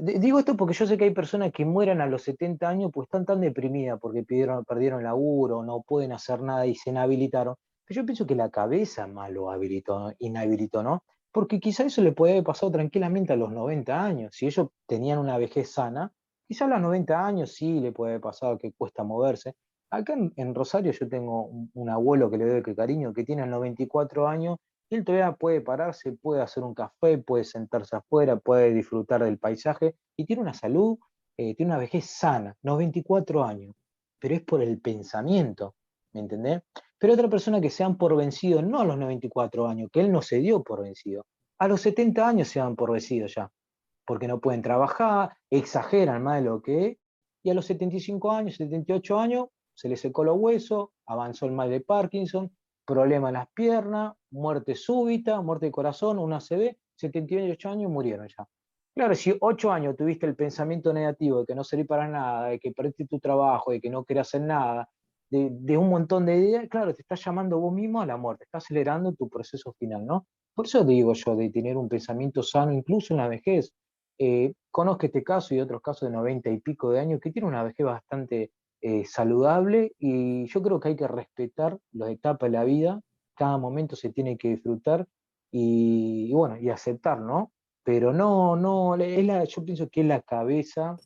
S2: Digo esto porque yo sé que hay personas que mueren a los 70 años pues están tan deprimidas porque perdieron laburo, no pueden hacer nada y se inhabilitaron. Pero yo pienso que la cabeza más lo habilitó, inhabilitó, ¿no? Porque quizá eso le puede haber pasado tranquilamente a los 90 años. Si ellos tenían una vejez sana, quizá a los 90 años sí le puede haber pasado que cuesta moverse. Acá en Rosario yo tengo un abuelo que le doy que cariño, que tiene 94 años y él todavía puede pararse, puede hacer un café, puede sentarse afuera, puede disfrutar del paisaje y tiene una salud, tiene una vejez sana, 94 años, pero es por el pensamiento, ¿me entendés? Pero otra persona que se dan por vencido, no a los 94 años, que él no se dio por vencido, a los 70 años se dan por vencido ya, porque no pueden trabajar, exageran más de lo que es, y a los 75 años, 78 años, se les secó los huesos, avanzó el mal de Parkinson, problema en las piernas, muerte súbita, muerte de corazón, un ACV, 78 años murieron ya. Claro, si 8 años tuviste el pensamiento negativo de que no serví para nada, de que perdiste tu trabajo, de que no querías hacer nada, de un montón de ideas, claro, te estás llamando vos mismo a la muerte, estás acelerando tu proceso final, ¿no? Por eso digo yo, de tener un pensamiento sano, incluso en la vejez. Conozco este caso y otros casos de 90 y pico de años que tienen una vejez bastante saludable y yo creo que hay que respetar las etapas de la vida, cada momento se tiene que disfrutar y bueno, y aceptar, ¿no? Pero no, yo pienso que es la cabeza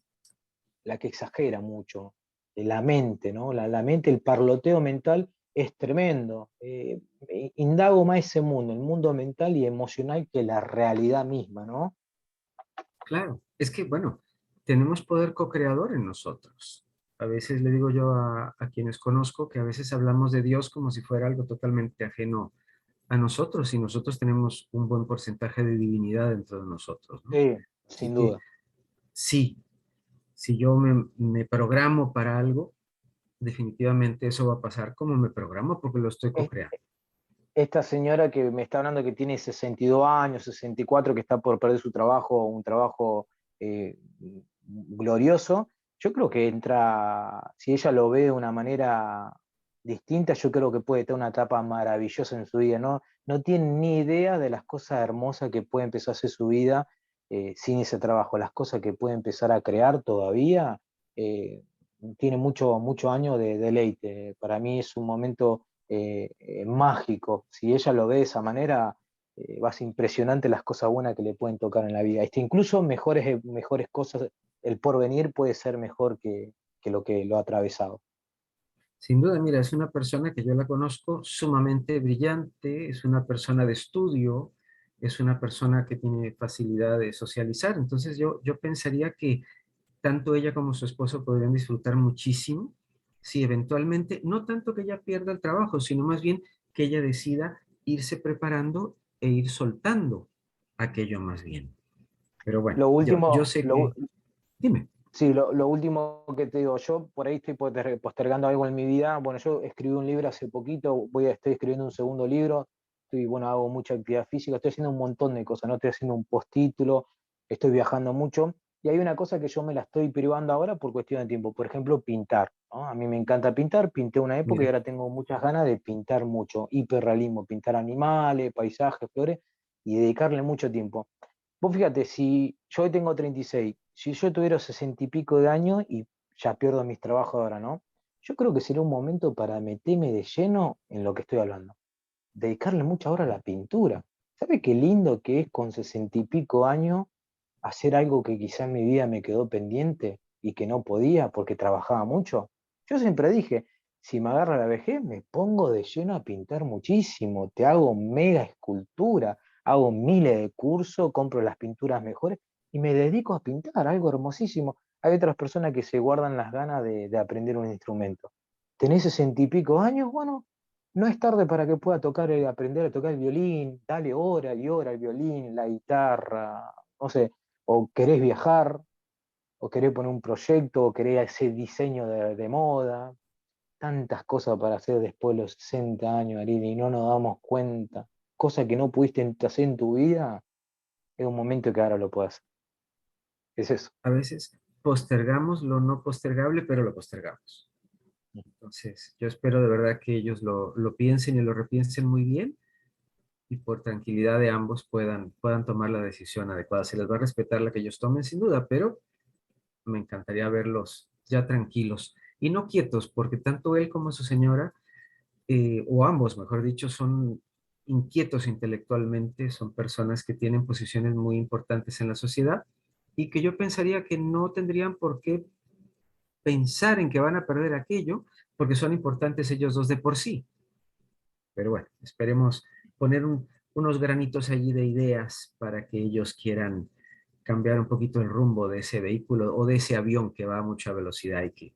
S2: la que exagera mucho, la mente, ¿no? La mente, el parloteo mental es tremendo. Indago más ese mundo, el mundo mental y emocional que la realidad misma, ¿no?
S3: Claro, es que, bueno, tenemos poder co-creador en nosotros. A veces le digo yo a quienes conozco que a veces hablamos de Dios como si fuera algo totalmente ajeno a nosotros y nosotros tenemos un buen porcentaje de divinidad dentro de nosotros, ¿no?
S2: Sí,
S3: Así
S2: sin
S3: que
S2: duda.
S3: sí, si yo me programo para algo, definitivamente eso va a pasar como me programo porque lo estoy
S2: Es-
S3: co-creando.
S2: Esta señora que me está hablando que tiene 62 años, 64, que está por perder su trabajo, un trabajo eh, glorioso, yo creo que entra, si ella lo ve de una manera distinta, yo creo que puede tener una etapa maravillosa en su vida, ¿no? No tiene ni idea de las cosas hermosas que puede empezar a hacer su vida sin ese trabajo, las cosas que puede empezar a crear todavía. Tiene mucho año de deleite. Para mí es un momento mágico. Si ella lo ve de esa manera, va a ser impresionante las cosas buenas que le pueden tocar en la vida. Incluso mejores cosas, el porvenir puede ser mejor que lo que lo ha atravesado.
S3: Sin duda, mira, es una persona que yo la conozco sumamente brillante, es una persona de estudio, es una persona que tiene facilidad de socializar. Entonces yo pensaría que tanto ella como su esposo podrían disfrutar muchísimo si eventualmente, no tanto que ella pierda el trabajo, sino más bien que ella decida irse preparando e ir soltando aquello más bien. Pero bueno,
S2: Lo
S3: yo
S2: último,
S3: sé que, dime,
S2: sí, lo último que te digo, yo por ahí estoy postergando algo en mi vida. Bueno, yo escribí un libro hace poquito, estoy escribiendo un segundo libro, bueno, hago mucha actividad física, estoy haciendo un montón de cosas, no estoy haciendo un postítulo, estoy viajando mucho. Y hay una cosa que yo me la estoy privando ahora por cuestión de tiempo, por ejemplo, pintar, ¿no? A mí me encanta pintar, pinté una época y
S3: mira,
S2: ahora tengo muchas ganas de pintar mucho, hiperrealismo, pintar animales, paisajes, flores y dedicarle mucho tiempo. Vos fíjate, si yo hoy tengo 36, si yo tuviera 60 y pico de años y ya pierdo mis trabajos ahora, ¿no? Yo creo que sería un momento para meterme de lleno en lo que estoy hablando. Dedicarle mucha hora a la pintura. ¿Sabe qué lindo que es con 60 y pico años hacer algo que quizá en mi vida me quedó pendiente y que no podía porque trabajaba mucho? Yo siempre dije, si me agarra la vejez, me pongo de lleno a pintar muchísimo, te hago mega escultura, hago miles de cursos, compro las pinturas mejores y me dedico a pintar, algo hermosísimo. Hay otras personas que se guardan las ganas de aprender un instrumento. ¿Tenés 60 y pico años? Bueno, no es tarde para que pueda tocar, aprender a tocar el violín, dale hora y hora al violín, la guitarra, no sé, o querés viajar, o querés poner un proyecto, o querés hacer diseño de moda. tantas cosas para hacer después de los 60 años, Ariel, y no nos damos cuenta. Cosas que no pudiste hacer en tu vida, es un momento que ahora lo puedes hacer. Es eso.
S3: A veces postergamos lo no postergable, pero lo postergamos. Entonces, yo espero de verdad que ellos lo piensen y lo repiensen muy bien y por tranquilidad de ambos puedan tomar la decisión adecuada. Se les va a respetar la que ellos tomen, sin duda, pero me encantaría verlos ya tranquilos y no quietos, porque tanto él como su señora, o ambos, mejor dicho, son inquietos intelectualmente, son personas que tienen posiciones muy importantes en la sociedad y que yo pensaría que no tendrían por qué pensar en que van a perder aquello, porque son importantes ellos dos de por sí. Pero bueno, esperemos poner unos granitos allí de ideas para que ellos quieran cambiar un poquito el rumbo de ese vehículo o de ese avión que va a mucha velocidad y que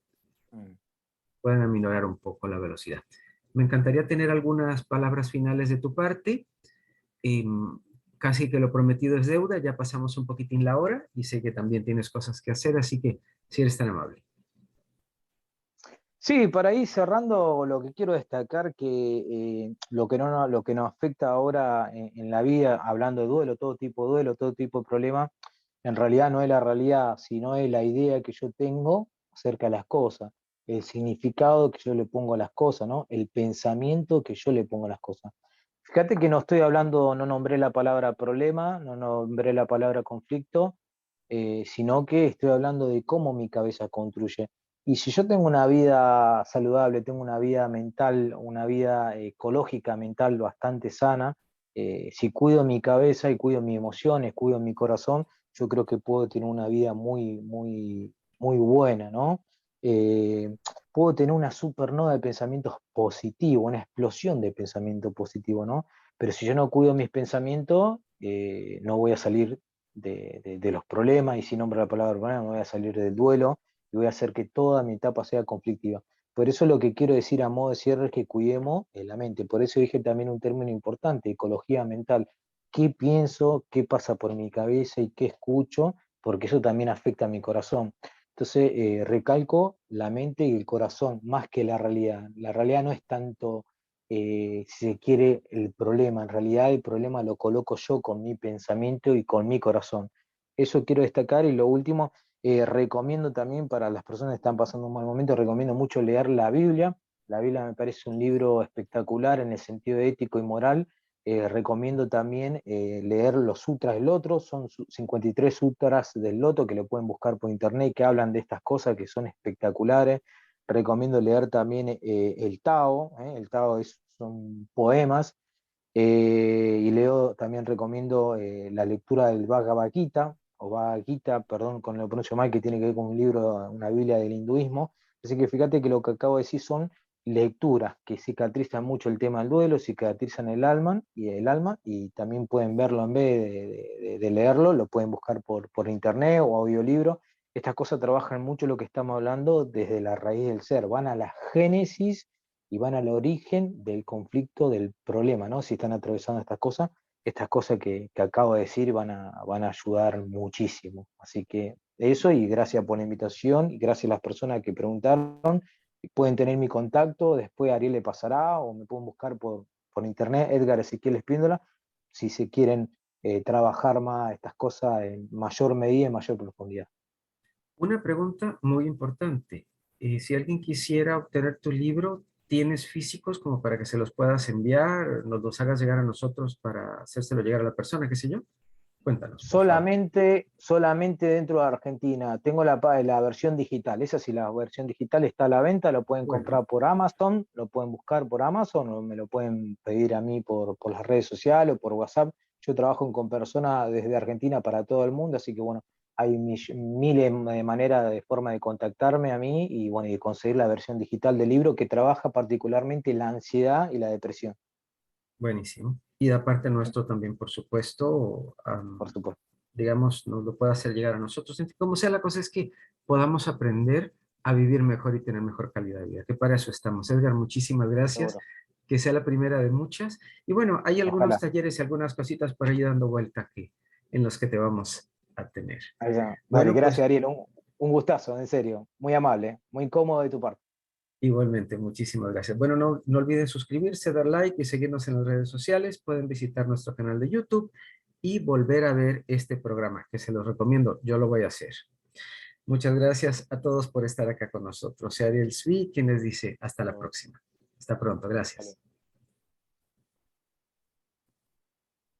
S3: puedan aminorar un poco la velocidad. Me encantaría tener algunas palabras finales de tu parte. Casi que lo prometido es deuda, ya pasamos un poquitín la hora y sé que también tienes cosas que hacer, así que si eres tan amable.
S2: Sí, para ir cerrando, lo que quiero destacar que lo que nos afecta ahora en la vida, hablando de duelo, todo tipo de problema, en realidad no es la realidad, sino es la idea que yo tengo acerca de las cosas, el significado que yo le pongo a las cosas, ¿no? El pensamiento que yo le pongo a las cosas. Fíjate que no estoy hablando, no nombré la palabra problema, no nombré la palabra conflicto, sino que estoy hablando de cómo mi cabeza construye. Y si yo tengo una vida saludable, tengo una vida mental, una vida ecológica mental bastante sana, si cuido mi cabeza y cuido mis emociones, cuido mi corazón, yo creo que puedo tener una vida muy, muy, muy buena, ¿no? Eh, Puedo tener una supernova de pensamientos positivos, una explosión de pensamiento positivo, ¿no? Pero si yo no cuido mis pensamientos, no voy a salir de los problemas, y si nombro la palabra problema, no voy a salir del duelo y voy a hacer que toda mi etapa sea conflictiva. Por eso lo que quiero decir a modo de cierre es que cuidemos la mente. Por eso dije también un término importante, ecología mental. ¿Qué pienso? ¿Qué pasa por mi cabeza? ¿Y qué escucho? Porque eso también afecta a mi corazón. Entonces, recalco la mente y el corazón más que la realidad. La realidad no es tanto, si se quiere, el problema. En realidad el problema lo coloco yo con mi pensamiento y con mi corazón. Eso quiero destacar. Y lo último, recomiendo también para las personas que están pasando un mal momento, recomiendo mucho leer la Biblia. La Biblia me parece un libro espectacular en el sentido ético y moral. Recomiendo también leer los sutras del Loto, son 53 sutras del Loto que lo pueden buscar por internet, que hablan de estas cosas que son espectaculares. Recomiendo leer también el Tao, el Tao son poemas, y también recomiendo la lectura del Bhagavad Gita, o Bhagavad Gita, perdón, con lo pronuncio mal, que tiene que ver con un libro, una Biblia del hinduismo. Así que fíjate que lo que acabo de decir son lecturas que cicatrizan mucho el tema del duelo, cicatrizan el alma, y también pueden verlo en vez de leerlo, lo pueden buscar por internet o audiolibro. Estas cosas trabajan mucho lo que estamos hablando desde la raíz del ser, van a la génesis y van al origen del conflicto, del problema, ¿no? Si están atravesando estas cosas que acabo de decir van a ayudar muchísimo. Así que eso, y gracias por la invitación, y gracias a las personas que preguntaron. Pueden tener mi contacto, después Ariel le pasará, o me pueden buscar por internet, Edgar Ezequiel Espíndola, si se quieren trabajar más estas cosas en mayor medida, en mayor profundidad.
S3: Una pregunta muy importante. Si alguien quisiera obtener tu libro, ¿tienes físicos como para que se los puedas enviar, nos los hagas llegar a nosotros para hacérselo llegar a la persona, qué sé yo? Cuéntanos, por favor.
S2: Solamente dentro de Argentina. Tengo la versión digital. Esa sí, la versión digital está a la venta, lo pueden
S3: Bueno,
S2: comprar por Amazon, lo pueden buscar por Amazon, o me lo pueden pedir a mí por las redes sociales o por WhatsApp. Yo trabajo con personas desde Argentina para todo el mundo, así que bueno, hay miles de maneras, de forma de contactarme a mí y bueno, y de conseguir la versión digital del libro, que trabaja particularmente la ansiedad y la depresión,
S3: buenísimo. Y de parte nuestro también, por supuesto,
S2: por supuesto.
S3: digamos, nos lo puede hacer llegar a nosotros. Como sea, la cosa es que podamos aprender a vivir mejor y tener mejor calidad de vida, que para eso estamos. Edgar, muchísimas gracias.
S2: Seguro.
S3: Que sea la primera de muchas. Y bueno, hay algunos
S2: Ojalá.
S3: talleres y algunas cositas por ahí dando vuelta en los que te vamos a tener.
S2: Allá. Dale,
S3: Bueno,
S2: gracias
S3: pues
S2: Ariel, un gustazo, en serio, muy amable, muy cómodo de tu parte.
S3: Igualmente, muchísimas gracias. Bueno, no olviden suscribirse, dar like y seguirnos en las redes sociales. Pueden visitar nuestro canal de YouTube y volver a ver este programa, que se los recomiendo. Yo lo voy a hacer. Muchas gracias a todos por estar acá con nosotros. Soy Ariel Svi, quien les dice hasta la próxima. Hasta pronto. Gracias.